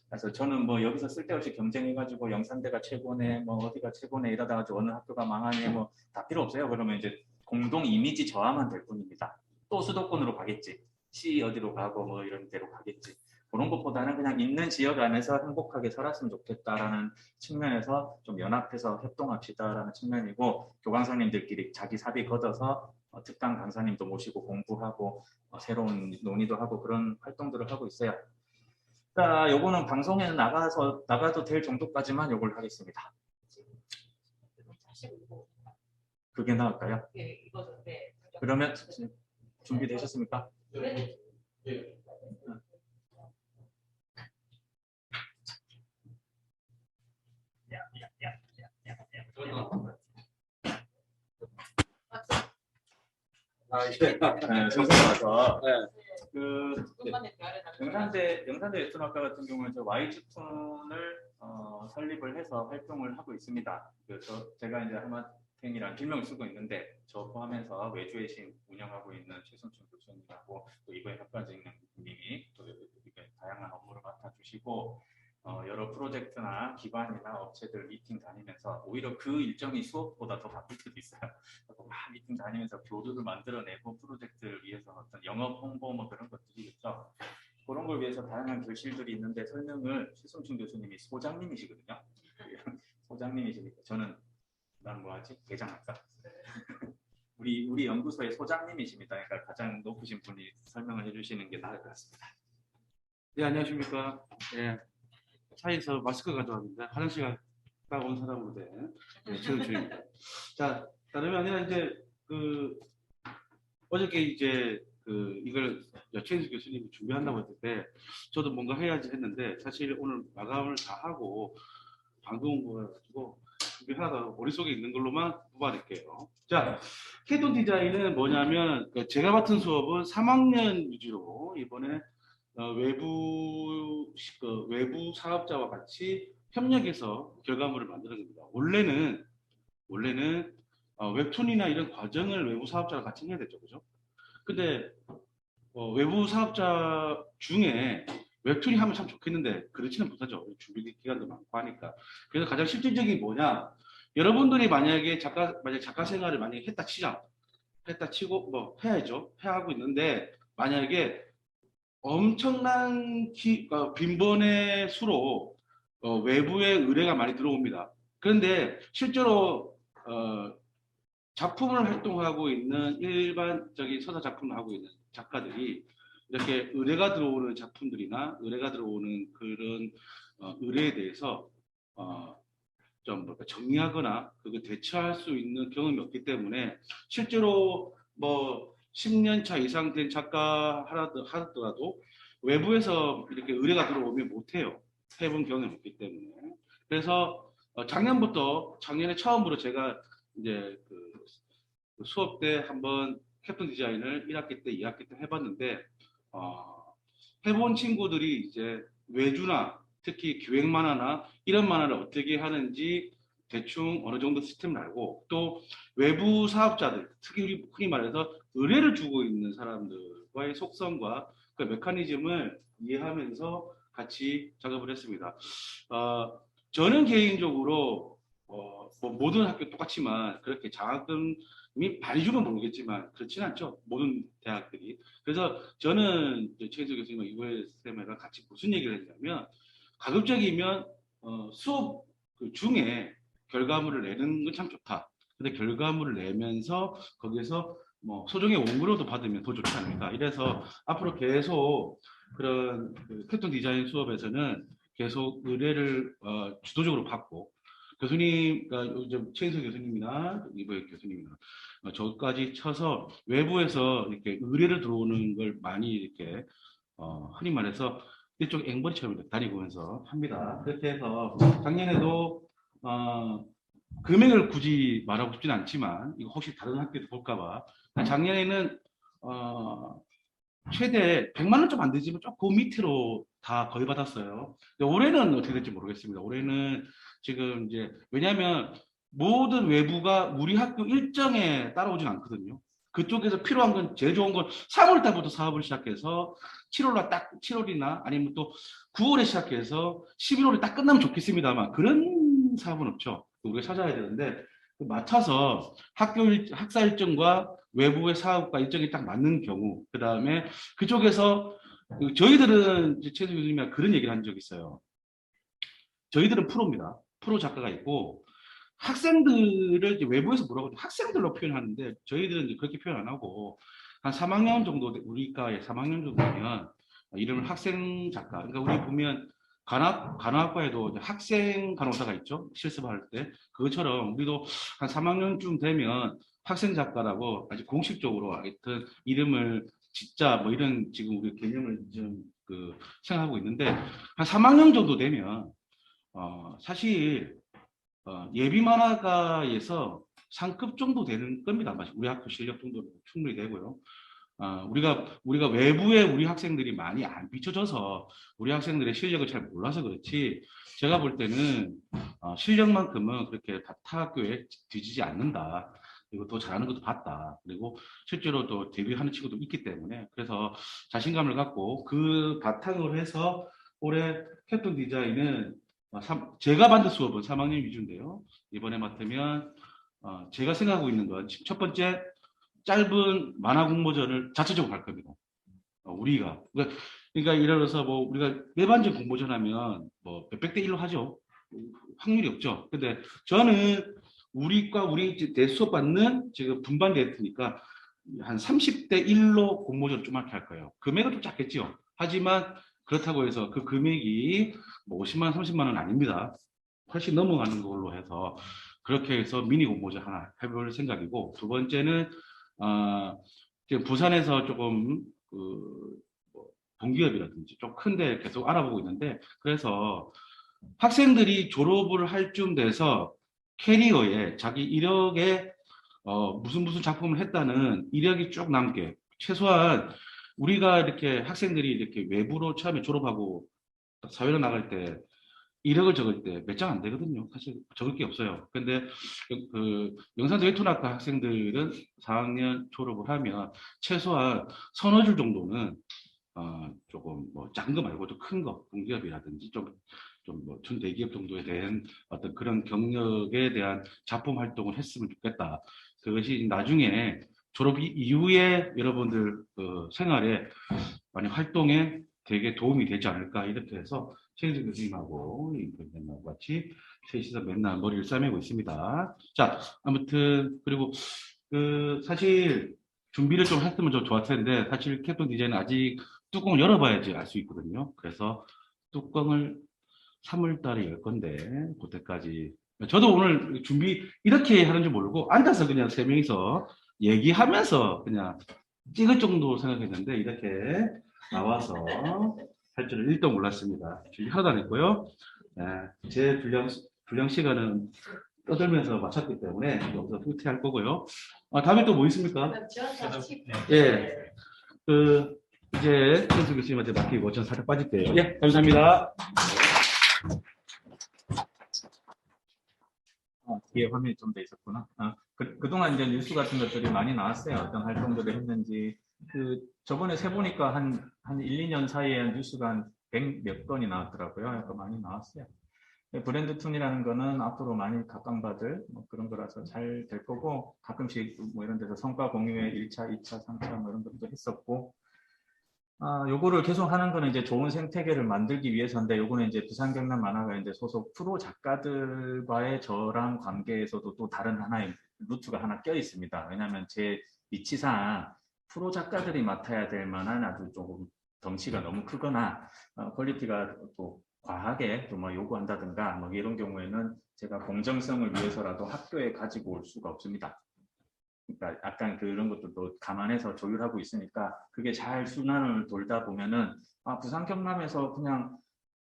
그래서 저는 뭐 여기서 쓸데없이 경쟁해가지고 영산대가 최고네, 뭐 어디가 최고네 이러다가 어느 학교가 망하네 뭐 다 필요 없어요. 그러면 이제 공동 이미지 저하만 될 뿐입니다. 또 수도권으로 가겠지, 시 어디로 가고 뭐 이런 데로 가겠지. 그런 것보다는 그냥 있는 지역 안에서 행복하게 살았으면 좋겠다라는 측면에서 좀 연합해서 협동합시다라는 측면이고 교강사님들끼리 자기 사비 걷어서 특강 강사님도 모시고 공부하고 새로운 논의도 하고 그런 활동들을 하고 있어요. 자, 요거는 방송에 나가도 될 정도까지만 요걸 하겠습니다. 그게 나을까요? 네, 이거 네. 그러면 준비되셨습니까? 네. 네, 선생님 와서 그 조금만의 대화를 영산대 웹툰학과 같은 경우는 저 Y즈툰을 설립을 해서 활동을 하고 있습니다. 그래서 제가 이제 하마탱이라는 필명을 쓰고 있는데 저 포함해서 외주의 신 운영하고 있는 최순춘 교수님하고 또 이번에 학과장님이 또 이렇게 다양한 업무를 맡아주시고 여러 프로젝트나 기관이나 업체들 미팅 다니면서 오히려 그 일정이 수업보다 더 바쁠 때도 있어요. 막 미팅 다니면서 교류를 만들어내고 프로젝트를 위해서 어떤 영업 홍보 뭐 그런 것들이 있죠. 그런 걸 위해서 다양한 결실들이 있는데 설명을 최승춘 교수님이 소장님이시거든요. 소장님이시니까 저는 난 뭐하지? 대장학사. 우리 연구소의 소장님이십니다. 그러니까 가장 높으신 분이 설명을 해주시는 게 나을 것 같습니다. 네, 안녕하십니까. 네, 차에서 마스크 가져왔는데 화장실 갔다 온 사람으로 된 최은주입니다. 자, 다름이 아니라 이제 어저께 이제 이걸 최인수 교수님이 준비한다고 했을 때 저도 뭔가 해야지 했는데 사실 오늘 마감을 다 하고 방송 거가지고 준비하다가 머릿속에 있는 걸로만 뽑아낼게요. 자, 캐톤 디자인은 뭐냐면 제가 맡은 수업은 3학년 위주로 이번에 외부 사업자와 같이 협력해서 결과물을 만드는 겁니다. 원래는 웹툰이나 이런 과정을 외부 사업자랑 같이 해야 되죠, 그죠? 근데 외부 사업자 중에 웹툰이 하면 참 좋겠는데 그렇지는 못하죠. 준비 기간도 많고 하니까. 그래서 가장 실질적인 게 뭐냐? 여러분들이 만약 작가 생활을 만약에 했다 치고 뭐 해야죠. 해하고 있는데 만약에 엄청난 빈번의 수로 외부의 의뢰가 많이 들어옵니다. 그런데 실제로 작품을 활동하고 있는 일반적인 서사 작품을 하고 있는 작가들이 이렇게 의뢰가 들어오는 작품들이나 의뢰가 들어오는 그런 의뢰에 대해서 좀 정리하거나 그거 대처할 수 있는 경험이 없기 때문에 실제로 뭐 10년 차 이상 된 작가 하더라도 외부에서 이렇게 의뢰가 들어오면 못해요. 해본 경험이 없기 때문에. 그래서 작년에 처음으로 제가 이제 그 수업 때 한번 캡톤 디자인을 1학기 때, 2학기 때 해봤는데 해본 친구들이 이제 외주나 특히 기획 만화나 이런 만화를 어떻게 하는지 대충 어느 정도 시스템을 알고 또 외부 사업자들, 특히 흔히 말해서 의뢰를 주고 있는 사람들과의 속성과 그 메커니즘을 이해하면서 같이 작업을 했습니다. 저는 개인적으로 뭐 모든 학교 똑같지만 그렇게 장학금이 많이 주면 모르겠지만 그렇지는 않죠. 모든 대학들이. 그래서 저는 최인수 교수님과 이고혜 쌤과 같이 무슨 얘기를 했냐면 가급적이면 수업 중에 결과물을 내는 건 참 좋다. 근데 결과물을 내면서 거기에서 뭐 소정의 원고료도 받으면 더 좋지 않을까. 이래서 앞으로 계속 그런 그 캡톤 디자인 수업에서는 계속 의뢰를 주도적으로 받고 교수님, 그러니까 요즘 최인석 교수님이나 이보혜 교수님이나 저까지 쳐서 외부에서 이렇게 의뢰를 들어오는 걸 많이 이렇게 흔히 말해서 이쪽 앵벌이처럼 다니면서 합니다. 그렇게 해서 작년에도 금액을 굳이 말하고 싶진 않지만 이거 혹시 다른 학교도 볼까봐 작년에는 최대 100만 원 좀 안 되지만 조금 밑으로 다 거의 받았어요. 근데 올해는 어떻게 될지 모르겠습니다. 올해는 지금 이제 왜냐하면 모든 외부가 우리 학교 일정에 따라오진 않거든요. 그쪽에서 필요한 건 제일 좋은 건 3월 달부터 사업을 시작해서 7월날 딱 7월이나 아니면 또 9월에 시작해서 11월에 딱 끝나면 좋겠습니다만 그런 사업은 없죠. 우리가 찾아야 되는데 맡아서 학사 일정과 외부의 사업과 일정이 딱 맞는 경우 그 다음에 그쪽에서 저희들은 최수 교수님이 그런 얘기를 한 적이 있어요. 저희들은 프로입니다. 프로 작가가 있고 학생들을 이제 외부에서 뭐라고 하죠? 학생들로 표현하는데 저희들은 이제 그렇게 표현 안 하고 한 3학년 정도 우리과에 3학년 정도 되면 이름을 학생 작가. 그러니까 우리 보면 간호학과에도 학생 간호사가 있죠. 실습할 때 그것처럼 우리도 한 3학년쯤 되면 학생 작가라고 아주 공식적으로 하여튼 이름을 진짜 뭐 이런 지금 우리 개념을 좀 생각하고 있는데 한 3학년 정도 되면 사실 예비 만화가에서 상급 정도 되는 겁니다. 우리 학교 실력 정도로 충분히 되고요. 우리가 외부에 우리 학생들이 많이 안 비춰져서 우리 학생들의 실력을 잘 몰라서 그렇지 제가 볼 때는 실력만큼은 그렇게 타 학교에 뒤지지 않는다. 그리고 더 잘하는 것도 봤다. 그리고 실제로 또 데뷔하는 친구도 있기 때문에 그래서 자신감을 갖고 그 바탕으로 해서 올해 캡톤 디자인은 제가 만든 수업은 3학년 위주인데요. 이번에 맡으면 제가 생각하고 있는 건 첫 번째 짧은 만화 공모전을 자체적으로 할 겁니다. 우리가 그러니까 예를 들어서 뭐 우리가 일반적 공모전 하면 뭐 몇백 대 1로 하죠. 확률이 없죠. 근데 저는 우리 내 수업 받는 지금 분반 데이트니까 한 30대 1로 공모전 좀 이렇게 할 거예요. 금액은 좀 작겠죠. 하지만 그렇다고 해서 그 금액이 뭐 50만 원, 30만 원 아닙니다. 훨씬 넘어가는 걸로 해서 그렇게 해서 미니 공모전 하나 해볼 생각이고 두 번째는 지금 부산에서 조금 뭐 동기업이라든지 좀 큰데 계속 알아보고 있는데 그래서 학생들이 졸업을 할 쯤 돼서 캐리어에 자기 이력에 무슨 작품을 했다는 이력이 쭉 남게 최소한 우리가 이렇게 학생들이 이렇게 외부로 처음에 졸업하고 사회로 나갈 때 이력을 적을 때 몇 장 안 되거든요. 사실 적을 게 없어요. 근데 영산대 웹툰학과 학생들은 4학년 졸업을 하면 최소한 서너 줄 정도는 조금 뭐 작은 거 말고도 큰 거, 공기업이라든지 좀뭐 준대기업 정도에 대한 어떤 그런 경력에 대한 작품 활동을 했으면 좋겠다. 그것이 나중에 졸업 이후에 여러분들 생활에 많이 활동에 되게 도움이 되지 않을까 이렇게 해서 최인수 교수님하고 임표님하고 같이 셋이서 맨날 머리를 싸매고 있습니다. 자, 아무튼 그리고 사실 준비를 좀 했으면 좀 좋았을 텐데 사실 캡톤 디자인은 아직 뚜껑을 열어봐야지 알 수 있거든요. 그래서 뚜껑을 3월 달에 열 건데 그때까지 저도 오늘 준비 이렇게 하는 줄 모르고 앉아서 그냥 세 명이서 얘기하면서 그냥 찍을 정도로 생각했는데 이렇게 나와서 할 줄은 1도 몰랐습니다. 준비 하나도 안 했고요. 제 분량 시간은 떠들면서 마쳤기 때문에 여기서 후퇴할 거고요. 다음에 또 뭐 있습니까? 예. 이제 현수 교수님한테 맡기고 전 살짝 빠질게요. 예, 감사합니다. 뒤에 화면이 좀 돼 있었구나. 그동안 이제 뉴스 같은 것들이 많이 나왔어요. 어떤 활동들을 했는지. 저번에 세보니까 한 1, 2년 사이에 뉴스가 한 100 몇 건이 나왔더라고요. 그러니까 많이 나왔어요. 브랜드 툰이라는 거는 앞으로 많이 각광받을 뭐 그런 거라서 잘 될 거고 가끔씩 뭐 이런 데서 성과 공유회 1차, 2차, 3차 뭐 이런 것도 했었고 요거를 계속 하는 거는 이제 좋은 생태계를 만들기 위해서인데, 요거는 이제 부산 경남 만화가 이제 소속 프로 작가들과의 저랑 관계에서도 또 다른 하나의 루트가 하나 껴 있습니다. 왜냐하면 제 위치상 프로 작가들이 맡아야 될 만한 아주 조금 덩치가 너무 크거나 퀄리티가 또 과하게 또 뭐 요구한다든가 뭐 이런 경우에는 제가 공정성을 위해서라도 학교에 가지고 올 수가 없습니다. 그러니까 약간 그런 것들도 감안해서 조율하고 있으니까 그게 잘 순환을 돌다 보면은 부산 경남에서 그냥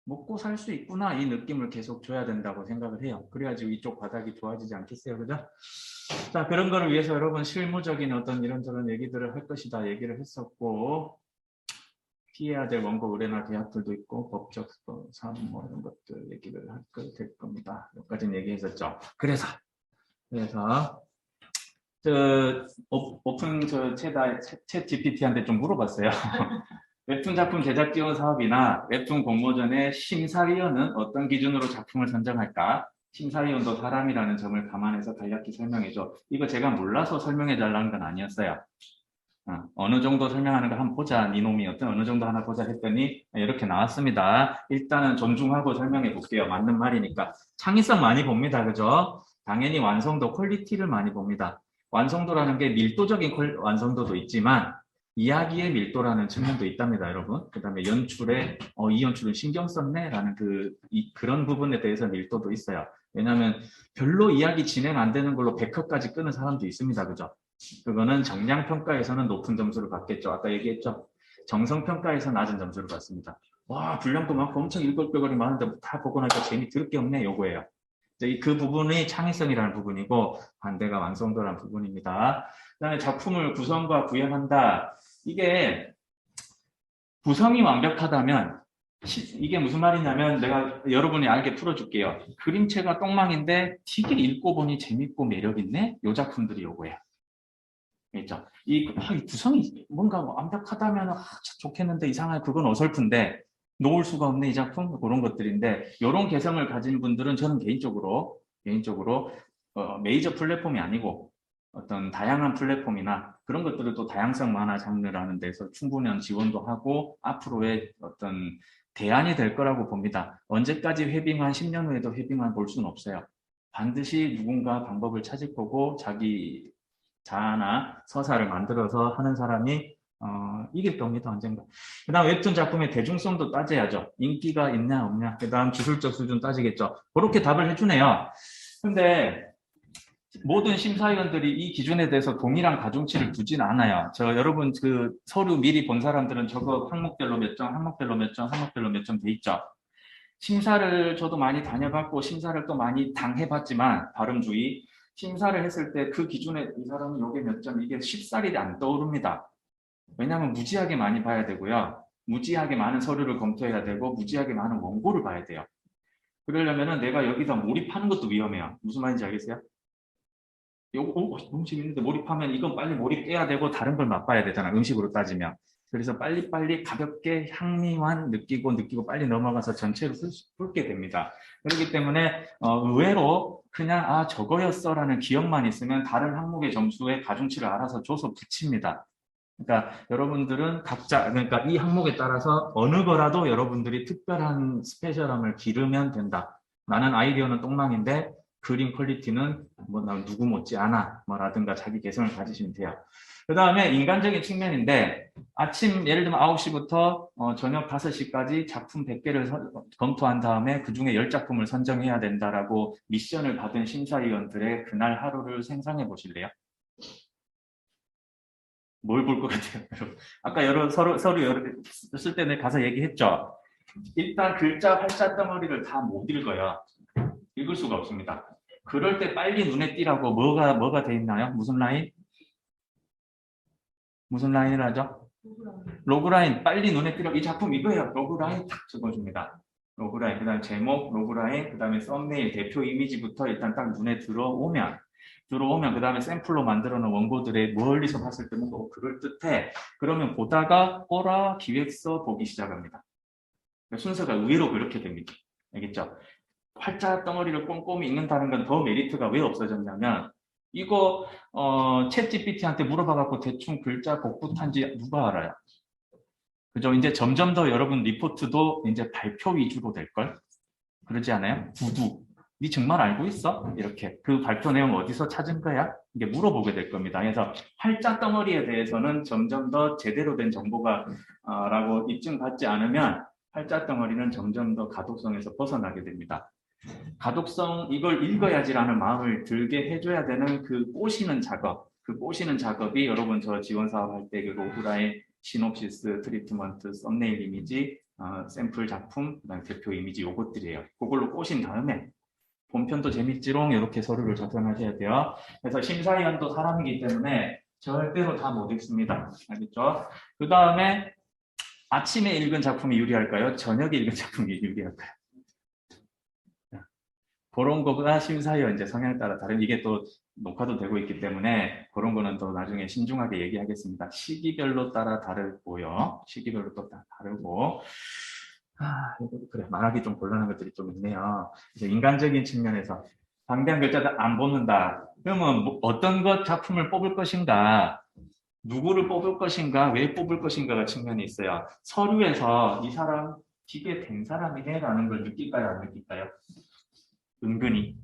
먹고 살 수 있구나 이 느낌을 계속 줘야 된다고 생각을 해요. 그래야지 이쪽 바닥이 좋아지지 않겠어요, 그죠? 자, 그런 거를 위해서 여러분 실무적인 어떤 이런저런 얘기들을 할 것이다 얘기를 했었고, 피해야 될 원고 의뢰나 계약들도 있고 법적 사무 뭐 이런 것들 얘기를 될 겁니다. 여기까지는 얘기했었죠. 그래서 오픈 챗 GPT한테 좀 물어봤어요. 웹툰 작품 제작 지원 사업이나 웹툰 공모전의 심사위원은 어떤 기준으로 작품을 선정할까? 심사위원도 사람이라는 점을 감안해서 간략히 설명해줘. 이거 제가 몰라서 설명해 달라는 건 아니었어요. 어느 정도 설명하는 거 한번 보자. 니놈이 어느 정도 하나 보자 했더니 이렇게 나왔습니다. 일단은 존중하고 설명해 볼게요. 맞는 말이니까. 창의성 많이 봅니다. 그죠? 당연히 완성도, 퀄리티를 많이 봅니다. 완성도라는 게 밀도적인 완성도도 있지만 이야기의 밀도라는 측면도 있답니다, 여러분. 그 다음에 연출에 이 연출은 신경 썼네 라는 그런 부분에 대해서 밀도도 있어요. 왜냐하면 별로 이야기 진행 안 되는 걸로 100회까지 끄는 사람도 있습니다. 그죠? 그거는 정량평가에서는 높은 점수를 받겠죠. 아까 얘기했죠. 정성평가에서 낮은 점수를 받습니다. 와, 분량도 많고 엄청 읽을 거리 많은데 다 보고 나니까 재미 들을 게 없네, 요거예요. 그 부분이 창의성이라는 부분이고 반대가 완성도라는 부분입니다. 그다음에 작품을 구성과 구현한다. 이게 구성이 완벽하다면 이게 무슨 말이냐면 내가 여러분이 알게 풀어줄게요. 그림체가 똥망인데 되게 읽고 보니 재밌고 매력있네? 요 작품들이 요거예요. 있죠. 이 구성이 뭔가 완벽하다면 좋겠는데 이상하게 그건 어설픈데 놓을 수가 없네 이 작품 그런 것들인데 이런 개성을 가진 분들은 저는 개인적으로 메이저 플랫폼이 아니고 어떤 다양한 플랫폼이나 그런 것들을 또 다양성 만화 장르라는 데서 충분한 지원도 하고 앞으로의 어떤 대안이 될 거라고 봅니다. 언제까지 회빙한 10년 후에도 회빙한 볼 수는 없어요. 반드시 누군가 방법을 찾을 거고 자기 자아나 서사를 만들어서 하는 사람이 이길 겁니다. 언젠가. 그 다음 웹툰 작품의 대중성도 따져야죠. 인기가 있냐 없냐. 그 다음 기술적 수준 따지겠죠. 그렇게 답을 해주네요. 근데 모든 심사위원들이 이 기준에 대해서 동일한 가중치를 두진 않아요. 여러분 그 서류 미리 본 사람들은 저거 항목별로 몇 점, 항목별로 몇 점, 항목별로 몇 점 돼 있죠. 심사를 저도 많이 다녀봤고 심사를 또 많이 당해봤지만 발음주의 심사를 했을 때 그 기준에 이 사람은 요게 몇 점, 이게 쉽사리 안 떠오릅니다. 왜냐하면 무지하게 많이 봐야 되고요. 무지하게 많은 서류를 검토해야 되고 무지하게 많은 원고를 봐야 돼요. 그러려면 내가 여기서 몰입하는 것도 위험해요. 무슨 말인지 알겠어요? 너무 재밌는데 몰입하면 이건 빨리 몰입해야 되고 다른 걸 맛봐야 되잖아. 음식으로 따지면. 그래서 빨리빨리 가볍게 향미만 느끼고 빨리 넘어가서 전체를 훑게 됩니다. 그렇기 때문에 의외로 그냥 저거였어라는 기억만 있으면 다른 항목의 점수에 가중치를 알아서 줘서 붙입니다. 그러니까 여러분들은 각자 그러니까 이 항목에 따라서 어느 거라도 여러분들이 특별한 스페셜함을 기르면 된다. 나는 아이디어는 똥망인데 그림 퀄리티는 난 누구 못지 않아 뭐라든가 자기 개성을 가지시면 돼요. 그 다음에 인간적인 측면인데 아침 예를 들면 9시부터 저녁 5시까지 작품 100개를 검토한 다음에 그중에 10작품을 선정해야 된다라고 미션을 받은 심사위원들의 그날 하루를 생각해 보실래요? 뭘 볼 것 같아요? 아까 서류 쓸 때는 가서 얘기했죠. 일단 글자 활자 덩어리를 다 못 읽어요. 읽을 수가 없습니다. 그럴 때 빨리 눈에 띄라고 뭐가 돼 있나요? 무슨 라인? 무슨 라인을 하죠? 로그라인 빨리 눈에 띄라고 이 작품 이거예요. 로그라인 탁 적어줍니다. 로그라인 그다음 제목 로그라인 그다음에 썸네일 대표 이미지부터 일단 딱 눈에 들어오면 그 다음에 샘플로 만들어 놓은 원고들의 멀리서 봤을 때 뭔가 그럴듯해. 그러면 보다가 꼬라 기획서 보기 시작합니다. 순서가 의외로 그렇게 됩니다. 알겠죠? 활자 덩어리를 꼼꼼히 읽는다는 건 더 메리트가 왜 없어졌냐면 이거 챗 GPT한테 물어봐갖고 대충 글자 복붙한지 누가 알아요? 그죠? 이제 점점 더 여러분 리포트도 이제 발표 위주로 될걸? 그러지 않아요? 구두. 니 정말 알고 있어? 이렇게. 그 발표 내용 어디서 찾은 거야? 이게 물어보게 될 겁니다. 그래서 활자 덩어리에 대해서는 점점 더 제대로 된 정보가 라고 입증받지 않으면 활자 덩어리는 점점 더 가독성에서 벗어나게 됩니다. 가독성 이걸 읽어야지라는 마음을 들게 해줘야 되는 그 꼬시는 작업, 그 꼬시는 작업이 여러분 저 지원 사업 할 때 그 로그라인, 시놉시스, 트리트먼트, 썸네일 이미지, 샘플 작품, 그다음 대표 이미지 요것들이에요. 그걸로 꼬신 다음에 본편도 재밌지롱 이렇게 서류를 작성하셔야 돼요. 그래서 심사위원도 사람이기 때문에 절대로 다 못 읽습니다. 알겠죠? 그 다음에 아침에 읽은 작품이 유리할까요? 저녁에 읽은 작품이 유리할까요? 그런 거보다 심사위원 이제 성향에 따라 다른 이게 또 녹화도 되고 있기 때문에 그런 거는 또 나중에 신중하게 얘기하겠습니다. 시기별로 따라 다르고요. 시기별로 또 다르고 그래 말하기 좀 곤란한 것들이 좀 있네요. 그래서 인간적인 측면에서 방대한 글자들 안 뽑는다. 그러면 뭐 어떤 것 작품을 뽑을 것인가, 누구를 뽑을 것인가, 왜 뽑을 것인가가 측면이 있어요. 서류에서 이 사람 기계 된 사람이네 라는 걸 느낄까요, 안 느낄까요? 은근히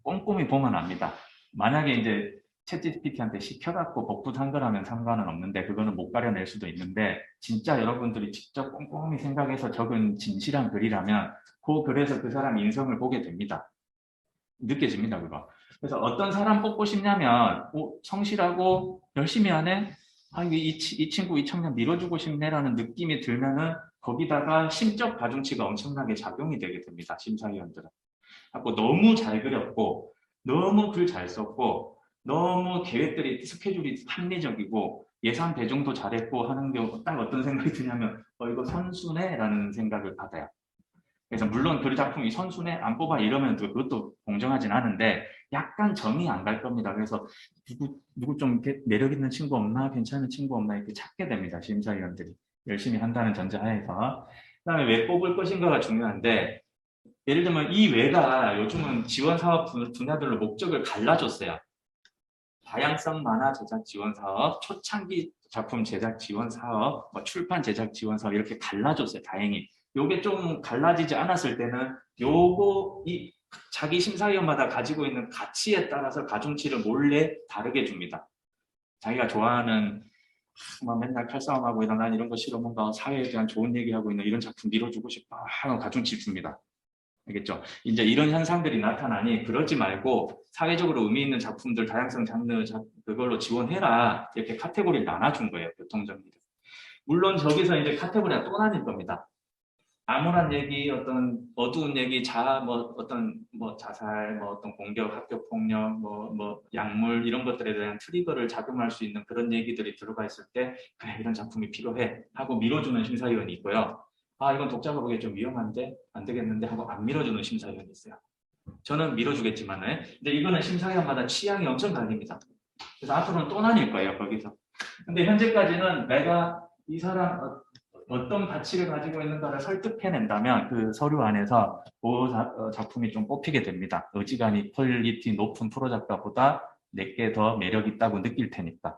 꼼꼼히 보면 압니다. 만약에 이제 챗GPT한테 시켜갖고 복붙한 거라면 상관은 없는데 그거는 못 가려낼 수도 있는데 진짜 여러분들이 직접 꼼꼼히 생각해서 적은 진실한 글이라면 그 글에서 그 사람 인성을 보게 됩니다. 느껴집니다, 그거. 그래서 어떤 사람 뽑고 싶냐면 성실하고 열심히 하네? 이 친구, 이 청년 밀어주고 싶네라는 느낌이 들면은 거기다가 심적 가중치가 엄청나게 작용이 되게 됩니다, 심사위원들은. 하고 너무 잘 그렸고 너무 글 잘 썼고 너무 계획들이 스케줄이 합리적이고 예산 배정도 잘했고 하는 게 딱 어떤 생각이 드냐면 이거 선수네 라는 생각을 받아요. 그래서 물론 그 작품이 선수네 안 뽑아 이러면 그것도 공정하진 않은데 약간 정이 안 갈 겁니다. 그래서 누구 좀 이렇게 매력 있는 친구 없나, 괜찮은 친구 없나 이렇게 찾게 됩니다, 심사위원들이. 열심히 한다는 전제하에서. 그다음에 왜 뽑을 것인가가 중요한데 예를 들면 이 외가 요즘은 지원 사업 분야별로 목적을 갈라줬어요. 다양성 만화 제작 지원 사업, 초창기 작품 제작 지원 사업, 출판 제작 지원 사업 이렇게 갈라줬어요. 다행히. 요게 좀 갈라지지 않았을 때는 요거 이 자기 심사위원마다 가지고 있는 가치에 따라서 가중치를 몰래 다르게 줍니다. 자기가 좋아하는 맨날 칼싸움하고 있는 난 이런 거 싫어 뭔가 사회에 대한 좋은 얘기하고 있는 이런 작품 밀어주고 싶다 하고 가중치 줍니다. 알겠죠? 이제 이런 현상들이 나타나니 그러지 말고 사회적으로 의미 있는 작품들 다양성 장르 그걸로 지원해라 이렇게 카테고리를 나눠준 거예요. 교통정리를. 물론 저기서 이제 카테고리가 또 나뉠 겁니다. 암울한 얘기, 어떤 어두운 얘기, 자살, 어떤 공격, 학교 폭력, 약물 이런 것들에 대한 트리거를 작용할 수 있는 그런 얘기들이 들어가 있을 때 그래 이런 작품이 필요해 하고 밀어주는 심사위원이 있고요. 이건 독자가 보기에 좀 위험한데 안 되겠는데 하고 안 밀어주는 심사위원이 있어요. 저는 밀어주겠지만은 근데 이거는 심사위원마다 취향이 엄청 갈립니다. 그래서 앞으로는 또 나뉠 거예요 거기서. 근데 현재까지는 내가 이 사람 어떤 가치를 가지고 있는가를 설득해낸다면 그 서류 안에서 그 작품이 좀 뽑히게 됩니다. 어지간히 퀄리티 높은 프로 작가보다 내게 더 매력 있다고 느낄 테니까.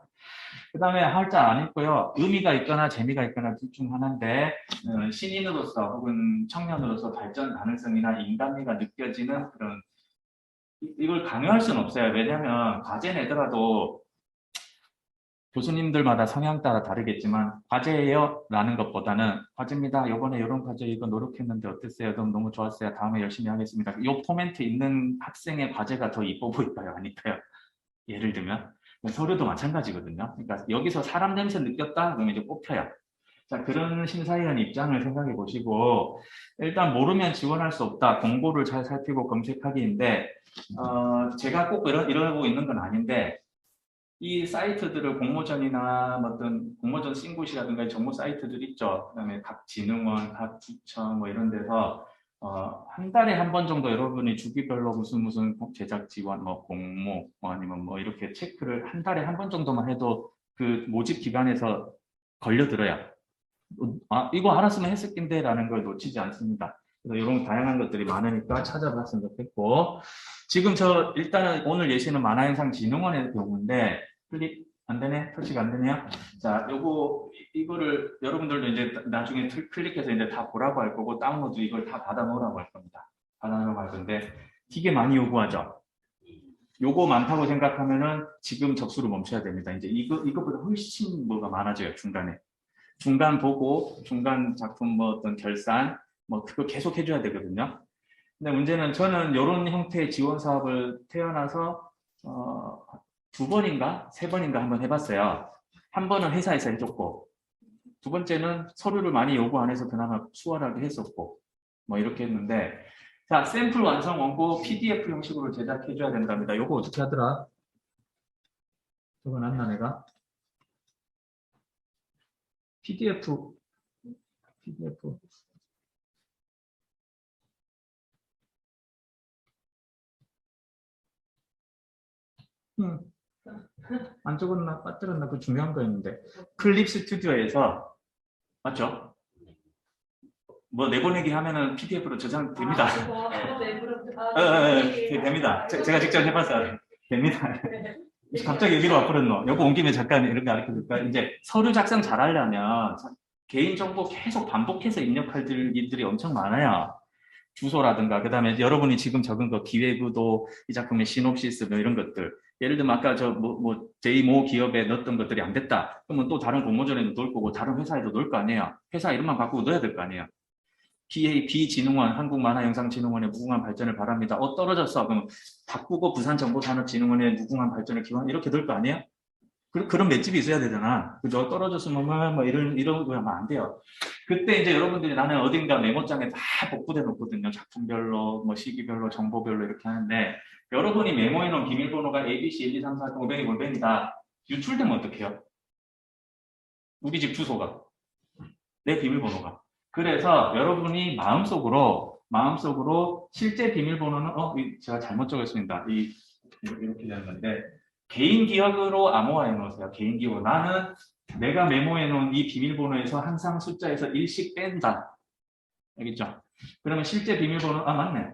그 다음에 활자 안 읽고요. 의미가 있거나 재미가 있거나 둘 중 하나인데 신인으로서 혹은 청년으로서 발전 가능성이나 인간미가 느껴지는 그런 이걸 강요할 수는 없어요. 왜냐하면 과제 내더라도 교수님들마다 성향 따라 다르겠지만 과제예요 라는 것보다는 과제입니다. 요번에 이런 과제 이거 노력했는데 어땠어요? 그럼 너무 좋았어요. 다음에 열심히 하겠습니다. 이 코멘트 있는 학생의 과제가 더 이뻐 보일까요? 아닐까요? 예를 들면 서류도 마찬가지거든요. 그러니까 여기서 사람 냄새 느꼈다? 그러면 이제 뽑혀요. 자, 그런 심사위원 입장을 생각해 보시고 일단 모르면 지원할 수 없다. 공고를 잘 살피고 검색하기인데 제가 꼭 이러고 있는 건 아닌데 이 사이트들을 공모전이나 어떤 공모전 싱굿이라든가 정보 사이트들 있죠. 그다음에 각 진흥원, 각 부처 이런 데서 한 달에 한 번 정도 여러분이 주기별로 무슨 제작 지원, 공모, 아니면 이렇게 체크를 한 달에 한 번 정도만 해도 그 모집 기관에서 걸려들어요. 이거 알았으면 했을 텐데 라는 걸 놓치지 않습니다. 그래서 이런 다양한 것들이 많으니까 찾아봤으면 좋겠고 지금 일단은 오늘 예시는 만화영상진흥원의 경우인데 안 되네? 터치가 안 되네요? 자, 이거를 여러분들도 이제 나중에 클릭해서 이제 다 보라고 할 거고, 다운로드 이걸 다 받아 놓으라고 할 겁니다. 받아 놓으라고 할 건데, 되게 많이 요구하죠? 요거 많다고 생각하면은 지금 접수를 멈춰야 됩니다. 이제 이거보다 훨씬 뭐가 많아져요, 중간에. 중간 보고, 중간 작품 뭐 어떤 결산, 뭐 그거 계속 해줘야 되거든요. 근데 문제는 저는 이런 형태의 지원 사업을 태어나서, 2번인가? 3번인가 한번 해봤어요. 한 번은 회사에서 해줬고, 두 번째는 서류를 많이 요구 안 해서 그나마 수월하게 했었고, 뭐 이렇게 했는데, 자, 샘플 완성 원고 PDF 형식으로 제작해줘야 된답니다. 요거 어떻게 하더라? 적어놨나 내가? PDF. 안 적었나? 빠뜨렸나? 그 중요한 거였는데. 클립 스튜디오에서, 맞죠? 뭐 내보내기 하면은 PDF로 저장됩니다. 됩니다. 제가 직접 해봤어요. 됩니다. 갑자기 여기로 와버렸노. 요거 온 김에 잠깐 이렇게 가르쳐줄까? 이제 서류 작성 잘하려면 개인정보 계속 반복해서 입력할 일들이 엄청 많아요. 주소라든가, 그 다음에 여러분이 지금 적은 거 기획의도, 이 작품의 시놉시스 뭐 이런 것들. 예를 들면 아까 제이모 기업에 넣었던 것들이 안 됐다. 그러면 또 다른 공모전에도 넣을 거고, 다른 회사에도 넣을 거 아니에요. 회사 이름만 바꾸고 넣어야 될 거 아니에요. BAB진흥원, 한국만화영상진흥원의 무궁한 발전을 바랍니다. 떨어졌어. 그럼 바꾸고 부산정보산업진흥원의 무궁한 발전을 기원, 이렇게 넣을 거 아니에요? 그런 맷집이 있어야 되잖아. 그죠? 떨어졌으면 뭐 이런 거 하면 안 돼요. 그때 이제 여러분들이 나는 어딘가 메모장에 다 복구돼 놓거든요. 작품별로, 뭐 시기별로, 정보별로 이렇게 하는데, 여러분이 메모해 놓은 비밀번호가 ABC 1, 2, 3, 4, 500이 골뱅이다. 유출되면 어떡해요? 우리 집 주소가. 내 비밀번호가. 그래서 여러분이 마음속으로 실제 비밀번호는, 제가 잘못 적었습니다. 이렇게 되는 건데, 개인 기억으로 암호화해 놓으세요. 개인 기억. 나는 내가 메모해 놓은 이 비밀번호에서 항상 숫자에서 1씩 뺀다. 알겠죠? 그러면 실제 비밀번호, 맞네.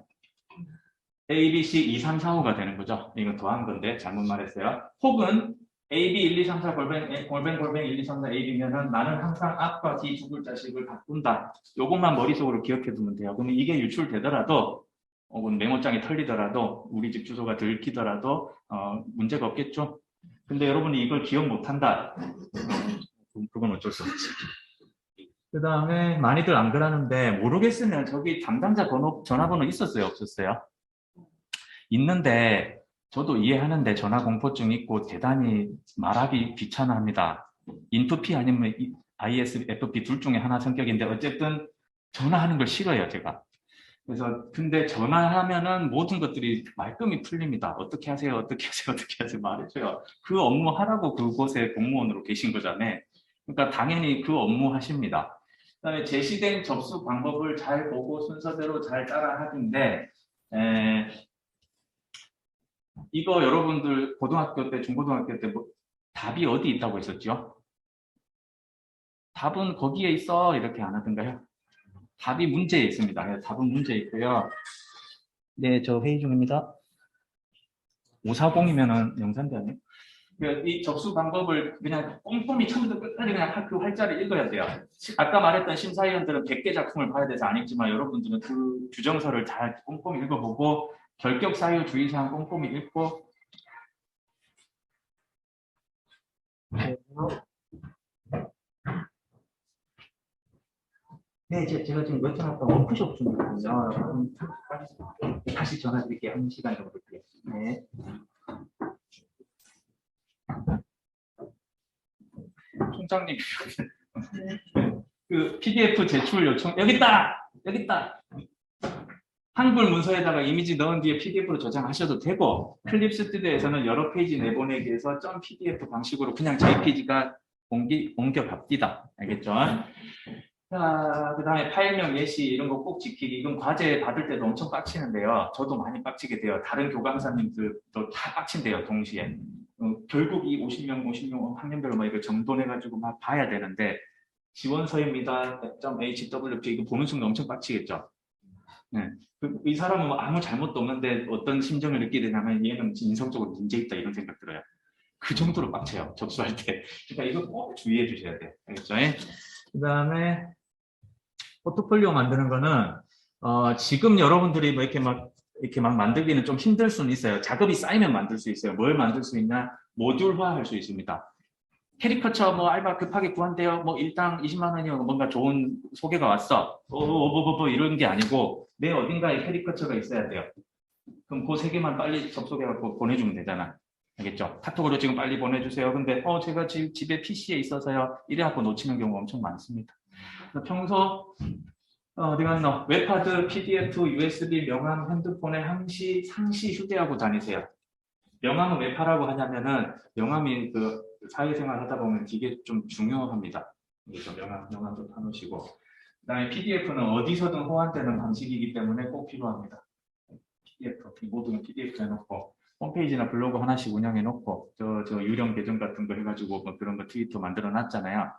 A, B, C, 2, 3, 4, 5가 되는 거죠. 이건 더한 건데, 잘못 말했어요. 혹은 A, B, 1, 2, 3, 4, 골뱅 1, 2, 3, 4, A, B면은 나는 항상 앞과 뒤 두 글자씩을 바꾼다. 요것만 머릿속으로 기억해 두면 돼요. 그러면 이게 유출되더라도, 혹은 메모장이 털리더라도, 우리 집 주소가 들키더라도, 문제가 없겠죠? 근데 여러분이 이걸 기억 못 한다. 그건 어쩔 수 없지. 그 다음에 많이들 안 그러는데, 모르겠으면 저기 담당자 전화번호 있었어요? 없었어요? 있는데, 저도 이해하는데 전화 공포증 있고 대단히 말하기 귀찮아합니다. 인프피 아니면 ISFP 둘 중에 하나 성격인데 어쨌든 전화하는 걸 싫어해요, 제가. 그래서 근데 전화하면은 모든 것들이 말끔히 풀립니다. 어떻게 하세요? 어떻게 하세요? 어떻게 하세요? 말해줘요. 그 업무 하라고 그곳에 공무원으로 계신 거잖아요. 그러니까 당연히 그 업무 하십니다. 그다음에 제시된 접수 방법을 잘 보고 순서대로 잘 따라 하는데 이거 여러분들 고등학교 때, 중고등학교 때 답이 어디 있다고 했었죠? 답은 거기에 있어 이렇게 안 하던가요? 답이 문제에 있습니다. 답은 문제에 있고요. 네, 저 회의 중입니다. 540이면은 영산대 아니에요? 이 접수 방법을 그냥 꼼꼼히 처음부터 끝까지 그냥 그 활자를 읽어야 돼요. 아까 말했던 심사위원들은 100개 작품을 봐야 돼서 안 읽지만 여러분들은 그 규정서를 잘 꼼꼼히 읽어보고 결격 사유 주의사항 꼼꼼히 읽고 네, 제가 지금 몇 번 아까 워크숍 중이거든요. 다시 전화 드릴게요. 한 시간 정도 드릴게요. 네. 총장님, 그 PDF 제출 요청 여기 있다. 여기 있다. 한글 문서에다가 이미지 넣은 뒤에 PDF로 저장하셔도 되고 클립 스튜디오에서는 여러 페이지 내보내기에서 .pdf 방식으로 그냥 JPG가 옮겨갑니다. 알겠죠? 자, 그 다음에 파일명 예시 이런 거 꼭 지키기. 이건 과제 받을 때도 엄청 빡치는데요. 저도 많이 빡치게 돼요. 다른 교감사님들도 다 빡친대요, 동시에. 결국 이 50명 학년별로 막 이거 정돈해가지고 막 봐야 되는데 지원서입니다. .hwp 이거 보는 순간 엄청 빡치겠죠. 네. 이 사람은 아무 잘못도 없는데 어떤 심정을 느끼게 되냐면 얘는 인성적으로 문제 있다 이런 생각 들어요. 그 정도로 빡쳐요. 접수할 때. 그러니까 이거 꼭 주의해 주셔야 돼요. 알겠죠? 그 다음에 포트폴리오 만드는 거는 지금 여러분들이 뭐 이렇게 막 만들기는 좀 힘들 수는 있어요. 작업이 쌓이면 만들 수 있어요. 뭘 만들 수 있냐? 모듈화 할 수 있습니다. 캐리커처 뭐 알바 급하게 구한대요. 뭐 일당 20만 원이요. 뭔가 좋은 소개가 왔어. 이런 게 아니고 내 어딘가에 캐리커처가 있어야 돼요. 그럼 그 세 개만 빨리 접속해갖고 보내주면 되잖아. 알겠죠? 카톡으로 지금 빨리 보내주세요. 근데 제가 지금 집에 PC에 있어서요. 이래갖고 놓치는 경우가 엄청 많습니다. 평소 어디 갔노? 웹하드, PDF, USB, 명함, 핸드폰에 상시 휴대하고 다니세요. 명함은 왜 파라고 하냐면은 명함이 그 사회생활 하다 보면 되게 좀 중요합니다. 그래서 명함도 파놓으시고 그다음에 PDF는 어디서든 호환되는 방식이기 때문에 꼭 필요합니다. PDF 모든 PDF 해놓고 홈페이지나 블로그 하나씩 운영해놓고 저 유령 계정 같은 거 해가지고 뭐 그런 거 트위터 만들어놨잖아요.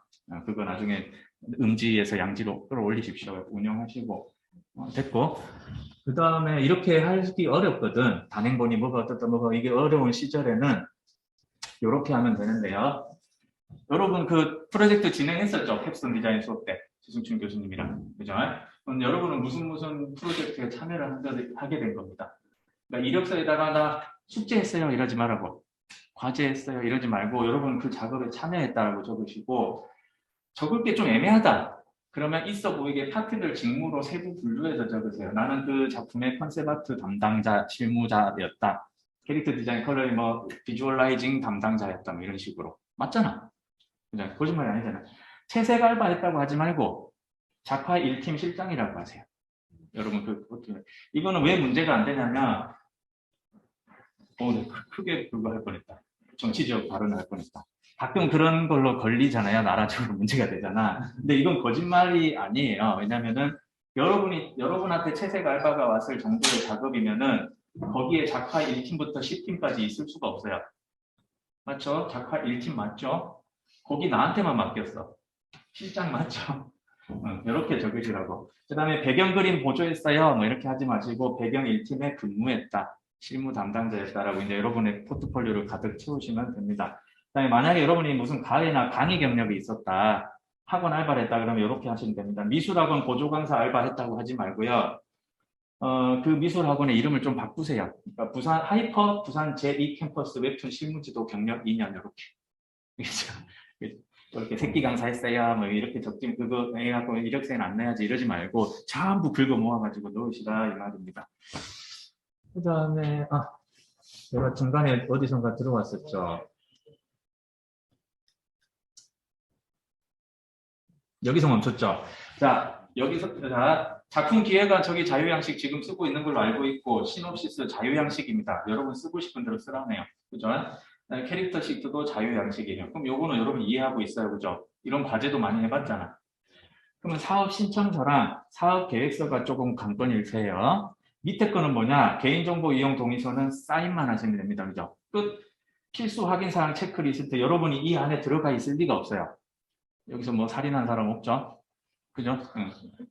그거 나중에 음지에서 양지로 끌어올리십시오. 운영하시고 됐고 그 다음에 이렇게 하기 어렵거든. 단행본이 뭐가 어떻다 뭐가 이게 어려운 시절에는 이렇게 하면 되는데요. 여러분 그 프로젝트 진행했었죠? 캡스톤 디자인 수업 때 지승춘 교수님이랑 그죠? 그럼 여러분은 무슨 프로젝트에 참여를 하게 된 겁니다. 그러니까 이력서에다가 나 숙제했어요 이러지 말라고 과제했어요 이러지 말고 여러분 그 작업에 참여했다라고 적으시고 적을 게 좀 애매하다. 그러면 있어 보이게 파트를 직무로 세부 분류해서 적으세요. 나는 그 작품의 컨셉 아트 담당자, 실무자였다. 캐릭터 디자인, 컬러링, 뭐 비주얼라이징 담당자였다. 뭐 이런 식으로. 맞잖아. 그죠? 거짓말이 아니잖아. 채색 알바 했다고 하지 말고 작화 1팀 실장이라고 하세요. 여러분 이거는 왜 문제가 안 되냐면 크게 그거 할 뻔했다. 정치적 발언을 할 뻔했다. 가끔 그런 걸로 걸리잖아요. 나라적으로 문제가 되잖아. 근데 이건 거짓말이 아니에요. 왜냐면은 여러분한테 채색 알바가 왔을 정도의 작업이면은 거기에 작화 1팀부터 10팀까지 있을 수가 없어요. 맞죠? 작화 1팀 맞죠? 거기 나한테만 맡겼어. 실장 맞죠? 이렇게 적으시라고. 그 다음에 배경 그림 보조했어요. 뭐 이렇게 하지 마시고 배경 1팀에 근무했다. 실무 담당자였다라고 이제 여러분의 포트폴리오를 가득 채우시면 됩니다. 그다음에 만약에 여러분이 무슨 가해나 강의 경력이 있었다. 학원 알바를 했다 그러면 이렇게 하시면 됩니다. 미술학원 보조 강사 알바했다고 하지 말고요. 그 미술학원의 이름을 좀 바꾸세요. 그러니까 부산 제2 캠퍼스 웹툰 실무지도 경력 2년 이렇게. 이렇게 새끼 강사했어요. 뭐 이렇게 적지 그거 해갖고 이력서에는 안 내야지 이러지 말고 전부 긁어 모아가지고 넣으시라 이 말입니다. 그 다음에 제가 중간에 어디선가 들어왔었죠. 여기서 멈췄죠. 자, 작품 기획안 저기 자유양식 지금 쓰고 있는 걸로 알고 있고 시놉시스 자유양식입니다. 여러분 쓰고 싶은 대로 쓰라네요. 그죠? 캐릭터 시트도 자유양식이에요. 그럼 요거는 여러분 이해하고 있어요. 그죠? 이런 과제도 많이 해봤잖아. 그러면 사업 신청서랑 사업 계획서가 조금 관건일세요. 밑에 거는 뭐냐? 개인정보 이용 동의서는 사인만 하시면 됩니다. 그죠? 끝. 필수 확인사항 체크리스트 여러분이 이 안에 들어가 있을 리가 없어요. 여기서 뭐 살인한 사람 없죠? 그죠?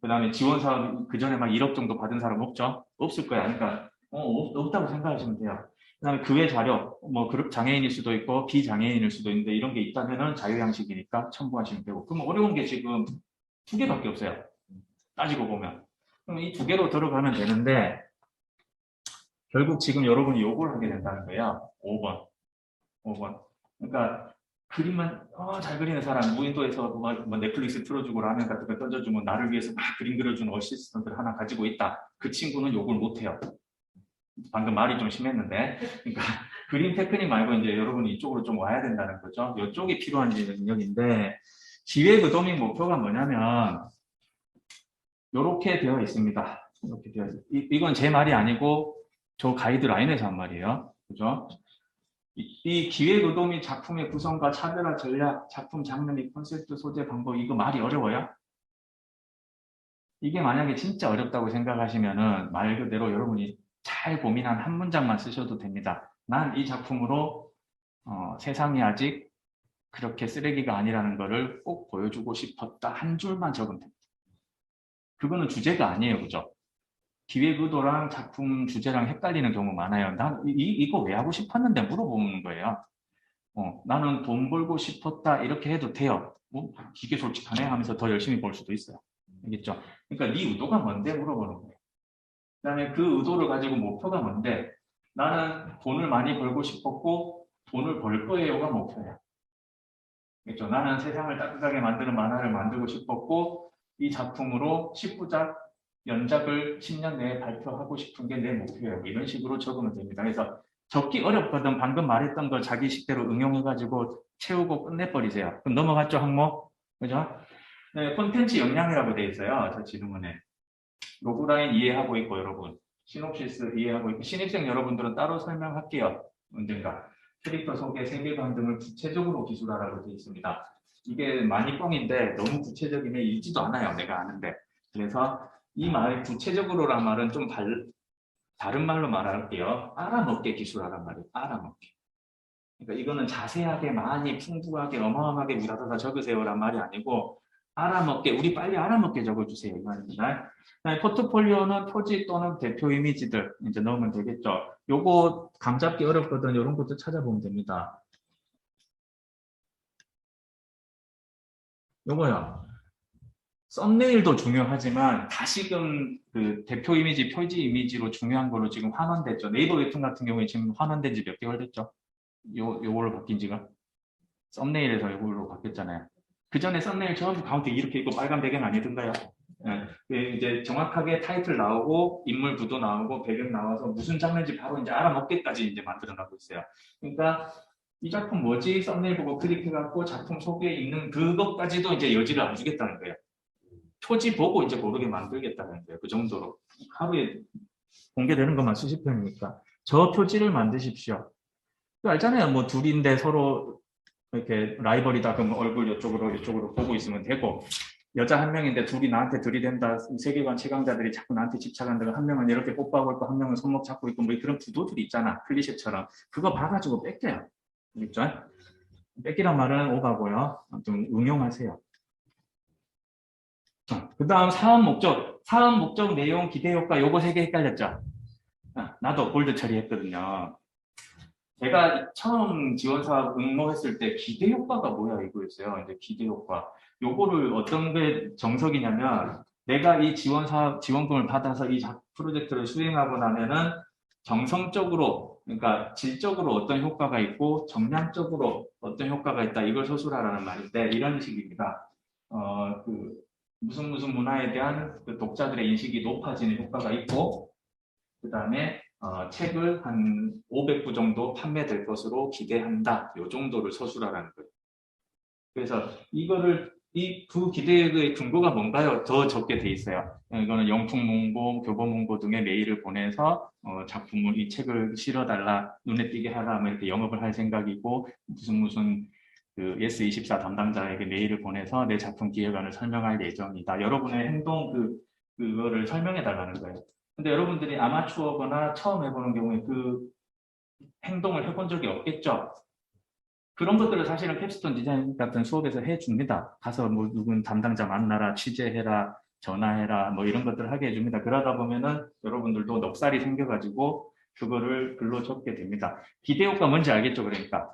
그 다음에 지원사업 그 전에 막 1억 정도 받은 사람 없죠? 없을 거야. 그러니까 없다고 생각하시면 돼요. 그 다음에 그 외 자료, 뭐 그룹 장애인일 수도 있고 비장애인일 수도 있는데 이런 게 있다면은 자유양식이니까 첨부하시면 되고. 그럼 어려운 게 지금 2개밖에 없어요. 따지고 보면. 그럼 이 2개로 들어가면 되는데 결국 지금 여러분이 요걸 하게 된다는 거예요. 5번. 그러니까 그림만 잘 그리는 사람 무인도에서 뭐 넷플릭스 틀어주고 라면 같은 거 던져주면 나를 위해서 막 그림 그려주는 어시스턴트를 하나 가지고 있다. 그 친구는 요걸 못해요. 방금 말이 좀 심했는데 그러니까 그림 테크닉 말고 이제 여러분이 이쪽으로 좀 와야 된다는 거죠. 이쪽이 필요한 능력인데 기획 의도및 목표가 뭐냐면 이렇게 되어 있습니다. 이렇게 되어 있습니다. 이건 제 말이 아니고 저 가이드라인에서 한 말이에요. 그죠? 이 기획 의도 및 작품의 구성과 차별화 전략, 작품 장르 및 콘셉트 소재 방법 이거 말이 어려워요? 이게 만약에 진짜 어렵다고 생각하시면은 말 그대로 여러분이 잘 고민한 한 문장만 쓰셔도 됩니다. 난 이 작품으로 세상이 아직 그렇게 쓰레기가 아니라는 거를 꼭 보여주고 싶었다. 한 줄만 적으면 됩니다. 그거는 주제가 아니에요. 그죠? 기획 의도랑 작품 주제랑 헷갈리는 경우 많아요. 난 이거 왜 하고 싶었는데 물어보는 거예요. 나는 돈 벌고 싶었다 이렇게 해도 돼요. 이게 솔직하네 하면서 더 열심히 벌 수도 있어요. 알겠죠? 그러니까 네 의도가 뭔데 물어보는 거예요. 그다음에 그 의도를 가지고 목표가 뭔데 나는 돈을 많이 벌고 싶었고 돈을 벌 거예요가 목표야. 그렇죠? 나는 세상을 따뜻하게 만드는 만화를 만들고 싶었고 이 작품으로 10부작 연작을 10년 내에 발표하고 싶은 게 내 목표예요. 이런 식으로 적으면 됩니다. 그래서 적기 어렵거든. 방금 말했던 거 자기 식대로 응용해가지고 채우고 끝내버리세요. 그럼 넘어갔죠, 항목? 그죠? 네, 콘텐츠 역량이라고 돼 있어요. 저 지능문에. 로그라인 이해하고 있고, 여러분. 시놉시스 이해하고 있고, 신입생 여러분들은 따로 설명할게요. 언젠가. 캐릭터 소개, 세계관 등을 구체적으로 기술하라고 돼 있습니다. 이게 많이 뻥인데 너무 구체적이면 읽지도 않아요. 내가 아는데. 그래서 이 말, 구체적으로란 말은 좀 다른 말로 말할게요. 알아먹게 기술하란 말이에요. 알아먹게. 그러니까 이거는 자세하게 많이 풍부하게 어마어마하게 위라다가 적으세요란 말이 아니고 알아먹게 우리 빨리 알아먹게 적어주세요 이 말입니다. 포트폴리오는 표지 또는 대표 이미지들 이제 넣으면 되겠죠. 요거 감 잡기 어렵거든. 이런 것도 찾아보면 됩니다. 요거요. 썸네일도 중요하지만 다시금 그 대표 이미지, 표지 이미지로 중요한 거로 지금 환원됐죠. 네이버 웹툰 같은 경우에 지금 환원된 지 몇 개월 됐죠. 요걸로 바뀐 지가. 썸네일에서 이걸로 바뀌었잖아요. 그 전에 썸네일 전부 가운데 이렇게 있고 빨간 배경 아니던가요? 예, 이제 정확하게 타이틀 나오고 인물 구도 나오고 배경 나와서 무슨 장르인지 바로 이제 알아먹기까지 이제 만들어 놔고 있어요. 그러니까 이 작품 뭐지? 썸네일 보고 클릭해갖고 작품 소개에 있는 그것까지도 이제 여지를 안 주겠다는 거예요. 표지 보고 이제 고르게 만들겠다는 거예요. 그 정도로. 하루에 공개되는 것만 수십 편이니까. 저 표지를 만드십시오. 알잖아요. 뭐 둘인데 서로 이렇게 라이벌이다 그러면 얼굴 이쪽으로 보고 있으면 되고 여자 한 명인데 둘이 나한테 들이댄다 세계관 최강자들이 자꾸 나한테 집착한다고 한 명은 이렇게 뽀뽀하고 있고 한 명은 손목 잡고 있고 뭐 그런 구도들이 있잖아. 클리셰처럼 그거 봐가지고 뺏겨요. 알겠죠? 뺏기란 말은 오가고요. 좀 응용하세요. 그 다음 사업 목적 내용 기대 효과 요거 3개 헷갈렸죠? 나도 골드 처리했거든요. 제가 처음 지원 사업 응모했을 때 기대 효과가 뭐야 이거였어요. 이제 기대 효과. 요거를 어떤 게 정석이냐면 내가 이 지원 사업 지원금을 받아서 이 프로젝트를 수행하고 나면은 정성적으로 그러니까 질적으로 어떤 효과가 있고 정량적으로 어떤 효과가 있다 이걸 서술하라는 말인데 이런 식입니다. 그 무슨 문화에 대한 그 독자들의 인식이 높아지는 효과가 있고 그 다음에 책을 한 500부 정도 판매될 것으로 기대한다. 이 정도를 서술하라는 거예요. 그래서 이거를 이 두 기대의 근거가 뭔가요? 더 적게 돼 있어요. 이거는 영풍 문고, 교보 문고 등의 메일을 보내서 작품을 이 책을 실어달라, 눈에 띄게 하라, 뭐 이렇게 영업을 할 생각이고 무슨 그 예스24 담당자에게 메일을 보내서 내 작품 기획안을 설명할 예정이다. 여러분의 행동 그거를 설명해 달라는 거예요. 근데 여러분들이 아마추어거나 처음 해보는 경우에 그 행동을 해본 적이 없겠죠. 그런 것들을 사실은 캡스톤 디자인 같은 수업에서 해줍니다. 가서 뭐 누군 담당자 만나라, 취재해라, 전화해라, 뭐 이런 것들을 하게 해줍니다. 그러다 보면은 여러분들도 넉살이 생겨가지고 그거를 글로 적게 됩니다. 기대 효과 뭔지 알겠죠? 그러니까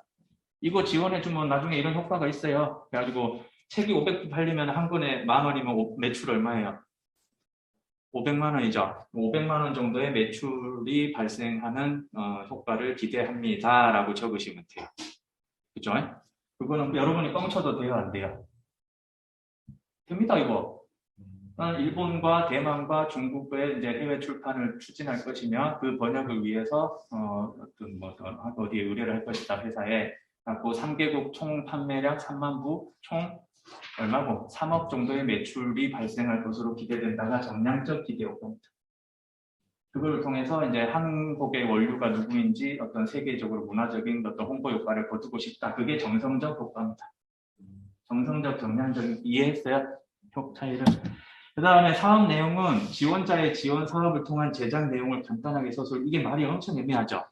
이거 지원해주면 나중에 이런 효과가 있어요. 그래가지고 책이 500부 팔리면 한 권에 10,000원이면 매출 얼마예요? 500만 원이죠. 500만 원 정도의 매출이 발생하는 효과를 기대합니다라고 적으시면 돼요. 그죠? 그거는 여러분이 뻥쳐도 돼요, 안 돼요? 됩니다, 이거. 일본과 대만과 중국의 이제 해외 출판을 추진할 것이며 그 번역을 위해서 어떤 뭐 어디에 의뢰를 할 것이다 회사에 갖고 3개국 총 판매량 3만 부 총 얼마고 3억 정도의 매출이 발생할 것으로 기대된다가 정량적 기대 효과입니다. 그걸 통해서 이제 한국의 원류가 누구인지 어떤 세계적으로 문화적인 어떤 홍보 효과를 거두고 싶다. 그게 정성적 효과입니다. 정성적, 정량적 이해했어요? 차이를. 그 다음에 사업 내용은 지원자의 지원 사업을 통한 제작 내용을 간단하게 서술. 이게 말이 엄청 애매하죠.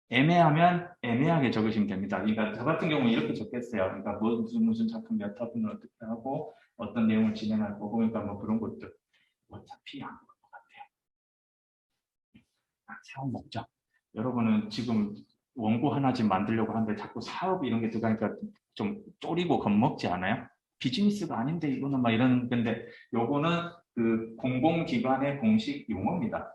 애매하면 애매하게 적으시면 됩니다. 그러니까 저 같은 경우는 이렇게 적겠어요. 그러니까 무슨 작품 몇 화분을 어떻게 하고 어떤 내용을 진행할 거고 그러니까 뭐 그런 것들 어차피 안 것 같아요. 사업 목적. 여러분은 지금 원고 하나 지금 만들려고 하는데 자꾸 사업 이런 게 들어가니까 좀 쪼리고 겁먹지 않아요? 비즈니스가 아닌데 이거는 막 이런 건데 요거는 그 공공기관의 공식 용어입니다.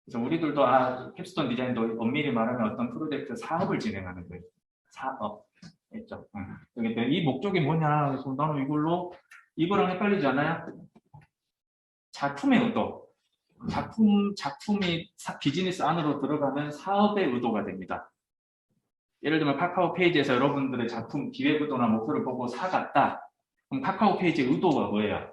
그래서 우리들도 캡스톤 디자인도 엄밀히 말하면 어떤 프로젝트 사업을 진행하는 거예요. 사업. 있죠. 그러니까 이 목적이 뭐냐? 그래서 나는 이거랑 헷갈리지 않아요? 작품의 의도. 작품이 비즈니스 안으로 들어가면 사업의 의도가 됩니다. 예를 들면 카카오 페이지에서 여러분들의 작품 기획 의도나 목표를 보고 사갔다. 그럼 카카오 페이지의 의도가 뭐예요?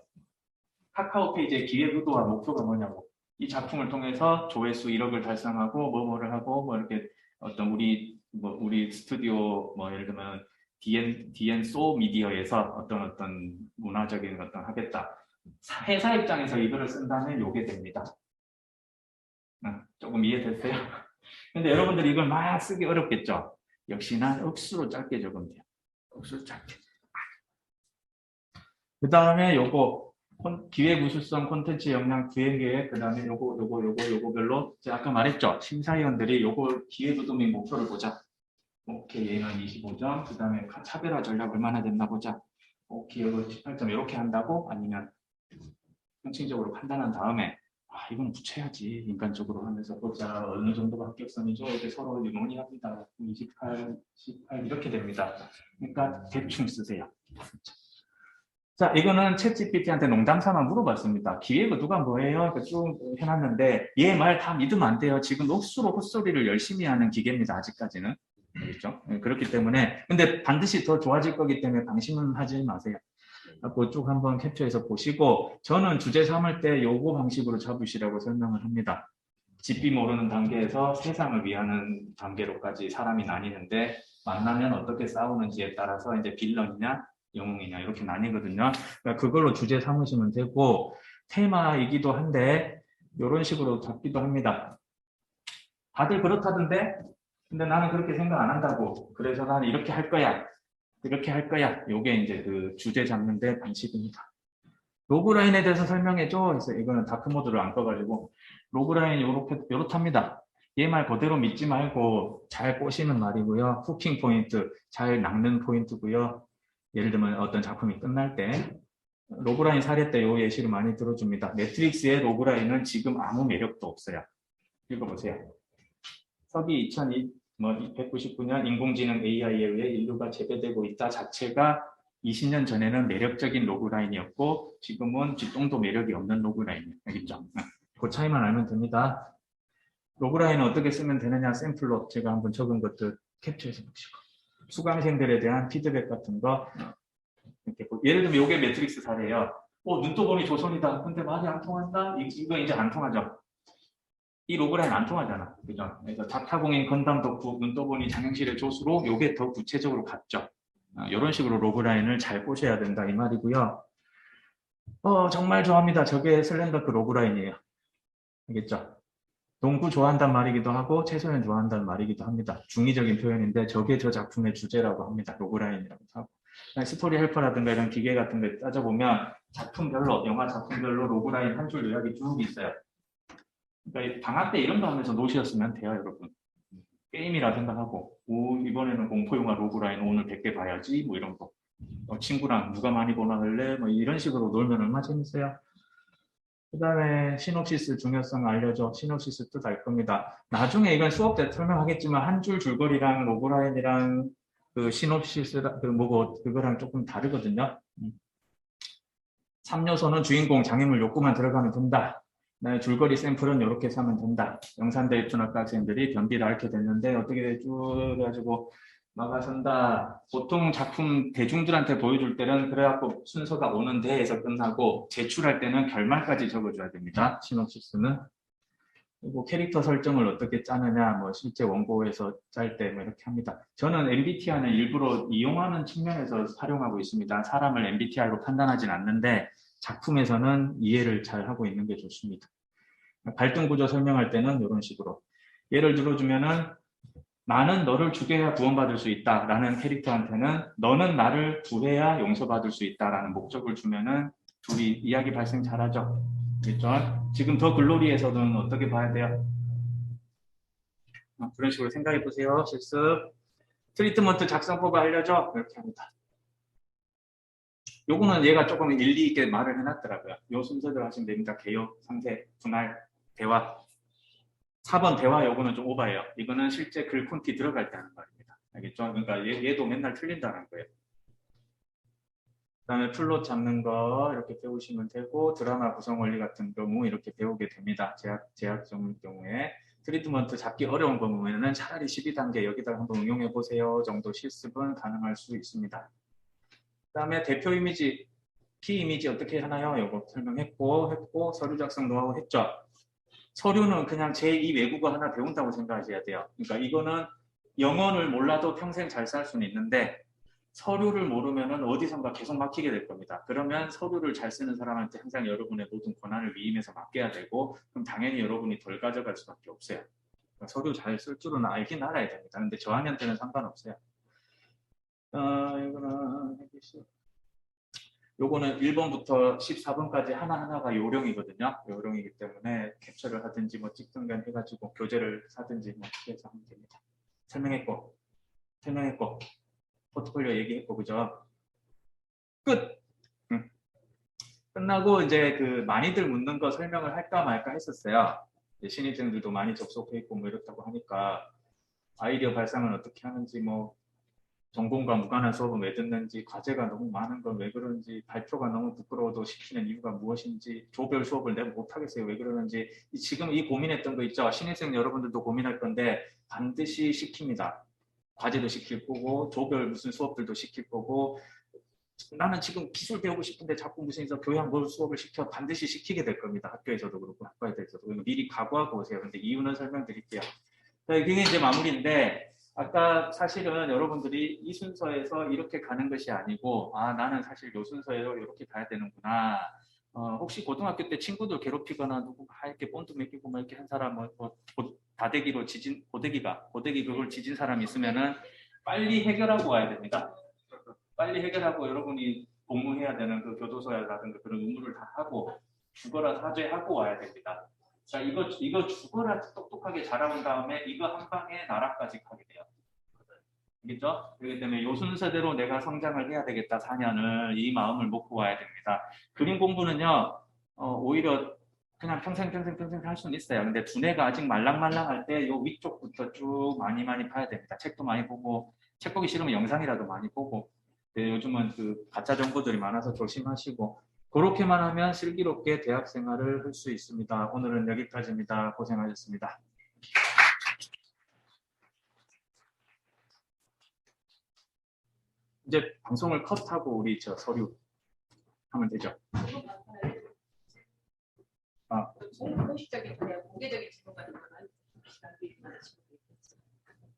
카카오 페이지의 기획 의도와 목표가 뭐냐고. 이 작품을 통해서 조회수 1억을 달성하고 뭐를 하고 뭐 이렇게 어떤 우리 스튜디오 예를 들면 DN 소 미디어에서 어떤 문화적인 어떤 하겠다. 회사 입장에서 이거를 쓴다면 요게 됩니다. 조금 이해됐어요? 근데 여러분들이 이걸 막 쓰기 어렵겠죠? 역시나 억수로 짧게 적으면 돼요. 억수로 짧게. 그 다음에 요거 기획 우수성 콘텐츠 역량 구현 계획, 그 다음에 요거별로 제가 아까 말했죠? 심사위원들이 요거 기획 의도 및 목표를 보자. 오케이, 얘는 25점. 그 다음에 차별화 전략 얼마나 됐나 보자. 오케이, 이거 18점 이렇게 한다고? 아니면 형식적으로 판단한 다음에 이건 붙여야지 인간적으로 하면서 보자. 어느 정도가 합격선이죠? 이렇게 서로 논의합니다. 28, 18 이렇게 됩니다. 그러니까 대충 쓰세요. 자, 이거는 챗GPT한테 농담삼아 물어봤습니다. 기획 의도가 뭐예요? 쭉 해놨는데 얘 말 다 믿으면 안 돼요. 지금 억수로 헛소리를 열심히 하는 기계입니다. 아직까지는. 그렇죠? 그렇기 때문에 근데 반드시 더 좋아질 거기 때문에 방심은 하지 마세요. 쭉 한번 캡처해서 보시고 저는 주제 삼을 때 요거 방식으로 잡으시라고 설명을 합니다. 집비 모르는 단계에서 세상을 위하는 단계로까지 사람이 나뉘는데 만나면 어떻게 싸우는지에 따라서 이제 빌런이냐 영웅이냐 이렇게 나뉘거든요. 그러니까 그걸로 주제 삼으시면 되고 테마이기도 한데 이런 식으로 잡기도 합니다. 다들 그렇다던데 근데 나는 그렇게 생각 안 한다고. 그래서 나는 이렇게 할 거야. 이렇게 할 거야. 요게 이제 그 주제 잡는데 방식입니다. 로그라인에 대해서 설명해줘. 그래서 이거는 다크모드를 안 꺼가지고 로그라인 요렇답니다. 얘 말 그대로 믿지 말고 잘 꼬시는 말이고요. 후킹 포인트, 잘 낚는 포인트고요. 예를 들면 어떤 작품이 끝날 때 로그라인 사례 때 요 예시를 많이 들어줍니다. 매트릭스의 로그라인은 지금 아무 매력도 없어요. 읽어보세요. 서기 199년 인공지능 AI에 의해 인류가 재배되고 있다 자체가 20년 전에는 매력적인 로그라인이었고 지금은 뒷동도 매력이 없는 로그라인이에요. 알겠죠? 그 차이만 알면 됩니다. 로그라인은 어떻게 쓰면 되느냐 샘플로 제가 한번 적은 것들 캡처해서 보시고 수강생들에 대한 피드백 같은 거 이렇게 예를 들면 이게 매트릭스 사례예요. 눈도범이 조선이다. 근데 말이 안 통한다? 이거 이제 안 통하죠. 이 로그라인 안 통하잖아. 그죠? 그래서 자타공인 건담 덕후 눈떠보니 장영실의 조수로 요게 더 구체적으로 갔죠. 이런 식으로 로그라인을 잘 꼬셔야 된다 이 말이고요. 정말 좋아합니다. 저게 슬램덩크 로그라인이에요. 알겠죠? 농구 좋아한다는 말이기도 하고 최소연 좋아한다는 말이기도 합니다. 중의적인 표현인데 저게 저 작품의 주제라고 합니다. 로그라인이라고 하고. 스토리 헬퍼라든가 이런 기계 같은 거 따져보면 작품별로, 영화 작품별로 로그라인 한 줄 요약이 쭉 있어요. 그러니까 방학 때 이런 거 하면서 노시였으면 돼요, 여러분. 게임이라 생각하고, 이번에는 공포영화 로그라인 오늘 100개 봐야지, 뭐 이런 거. 친구랑 누가 많이 보나 할래? 뭐 이런 식으로 놀면 얼마나 재밌어요? 그 다음에 시놉시스 중요성 알려줘. 시놉시스 뜻 알 겁니다. 나중에 이건 수업 때 설명하겠지만 한 줄 줄거리랑 로그라인이랑 그 시놉시스 그거랑 조금 다르거든요. 3요소는 주인공 장애물 욕구만 들어가면 된다. 줄거리 샘플은 이렇게 사면 된다. 영산대 입춘학과 학생들이 변비를 앓게 됐는데 어떻게 쭉 해가지고 막아선다. 보통 작품 대중들한테 보여줄 때는 그래갖고 순서가 오는 데에서 끝나고 제출할 때는 결말까지 적어줘야 됩니다. 시놉시스는. 그리고 캐릭터 설정을 어떻게 짜느냐, 실제 원고에서 짤 때 이렇게 합니다. 저는 MBTI는 일부러 이용하는 측면에서 활용하고 있습니다. 사람을 MBTI로 판단하진 않는데 작품에서는 이해를 잘 하고 있는 게 좋습니다. 갈등 구조 설명할 때는 이런 식으로 예를 들어주면은 나는 너를 죽여야 구원받을 수 있다라는 캐릭터한테는 너는 나를 구해야 용서받을 수 있다라는 목적을 주면은 둘이 이야기 발생 잘하죠. 그렇죠? 지금 더 글로리에서는 어떻게 봐야 돼요? 그런 식으로 생각해 보세요. 실습. 트리트먼트 작성법을 알려줘. 이렇게 합니다. 요거는 얘가 조금 일리 있게 말을 해놨더라고요. 요 순서대로 하시면 됩니다. 개요, 상세, 분할, 대화. 4번 대화 요거는 좀 오바예요. 이거는 실제 글 콘티 들어갈 때 하는 말입니다. 알겠죠? 그러니까 얘도 맨날 틀린다는 거예요. 그다음에 플롯 잡는 거 이렇게 배우시면 되고 드라마 구성 원리 같은 경우 이렇게 배우게 됩니다. 제약적인 경우에 트리트먼트 잡기 어려운 경우에는 차라리 12단계 여기다 한번 응용해 보세요 정도 실습은 가능할 수 있습니다. 그다음에 대표 이미지, 키 이미지 어떻게 하나요? 이거 설명했고 서류 작성 노하우 했죠. 서류는 그냥 제2 외국어 하나 배운다고 생각하셔야 돼요. 그러니까 이거는 영어를 몰라도 평생 잘 살 수는 있는데 서류를 모르면은 어디선가 계속 막히게 될 겁니다. 그러면 서류를 잘 쓰는 사람한테 항상 여러분의 모든 권한을 위임해서 맡겨야 되고 그럼 당연히 여러분이 덜 가져갈 수밖에 없어요. 그러니까 서류 잘 쓸 줄은 알긴 알아야 됩니다. 근데 저학년때는 상관없어요. 이거는 요거는 1번부터 14번까지 하나하나가 요령이거든요. 요령이기 때문에 캡처를 하든지 뭐 찍든가 해가지고 교재를 사든지 뭐 어떻게 해서 하면 됩니다. 설명했고 포트폴리오 얘기했고 그죠? 끝! 끝나고 이제 그 많이들 묻는 거 설명을 할까 말까 했었어요. 신입생들도 많이 접속해 있고 뭐 이렇다고 하니까 아이디어 발상은 어떻게 하는지 뭐 전공과 무관한 수업은 왜 듣는지 과제가 너무 많은 건 왜 그런지 발표가 너무 부끄러워도 시키는 이유가 무엇인지 조별 수업을 내가 못하겠어요 왜 그러는지 지금 이 고민했던 거 있죠. 신입생 여러분들도 고민할 건데 반드시 시킵니다. 과제도 시킬 거고 조별 무슨 수업들도 시킬 거고 나는 지금 기술 배우고 싶은데 자꾸 무슨 교양 뭘 수업을 시켜 반드시 시키게 될 겁니다. 학교에서도 그렇고 학과에서도 미리 각오하고 오세요. 근데 이유는 설명드릴게요. 그게 이제 마무리인데 아까 사실은 여러분들이 이 순서에서 이렇게 가는 것이 아니고 나는 사실 이 순서에서 이렇게 가야 되는구나. 혹시 고등학교 때 친구들 괴롭히거나 누구 이렇게 본드 매기고 뭐 이렇게 한 사람 다대기로 지진 고데기 그걸 지진 사람이 있으면은 빨리 해결하고 와야 됩니다. 빨리 해결하고 여러분이 복무해야 되는 그 교도소라든가 그런 의무를 다 하고 죽어라 사죄하고 와야 됩니다. 자, 이거 죽어라 똑똑하게 잘하고 다음에 이거 한 방에 나라까지 가게 돼요. 알겠죠? 그렇기 때문에 요 순서대로 내가 성장을 해야 되겠다 4년을 이 마음을 먹고 와야 됩니다. 그림 공부는요 오히려 그냥 평생 할 수는 있어요. 근데 두뇌가 아직 말랑말랑할 때 요 위쪽부터 쭉 많이 봐야 됩니다. 책도 많이 보고 책 보기 싫으면 영상이라도 많이 보고 요즘은 그 가짜 정보들이 많아서 조심하시고 그렇게만 하면 슬기롭게 대학 생활을 할 수 있습니다. 오늘은 여기까지입니다. 고생하셨습니다. 이제 방송을 컷하고 우리 저 서류 하면 되죠. 공식적인 공개적인 질문 같은 거는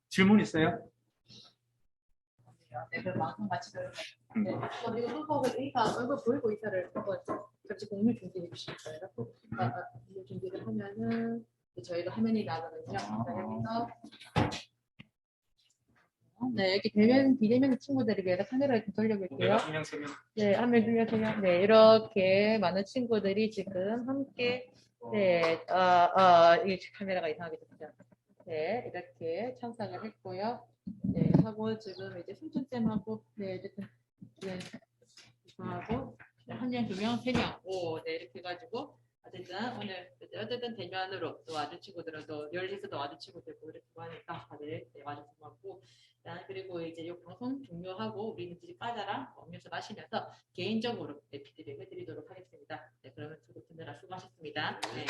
질문 있어요? 네, 그 방송 마치도록 하겠습니다. 그리고 수업을 얼굴 보이고 의사를 한번 같이 공유 준비해 주실까요? 공유 준비를 하면은 저희가 화면이 나거든요. 여기서 여기 비대면 친구들을 위해서 카메라를 좀 돌려볼게요. 네, 화면 돌려주세요. 네, 이렇게 많은 친구들이 지금 함께 이 카메라가 이상하게 됐죠. 네, 이렇게 참석을 했고요. 네, 하고 지금 이제 순천쌤하고 어쨌든 하고 한 명, 두 명, 세 명, 네 이렇게 해가지고 어쨌든 대면으로 또 와준 친구들은 또 열리서도 와준 친구들 이렇게 하니까 다들 와줘서 고맙고 그리고 이제 이 방송 종료하고 우리들이 과자랑 음료수 마시면서 개인적으로 피드백 해드리도록 하겠습니다. 네, 그러면 두분 듣느라 수고하셨습니다. 네.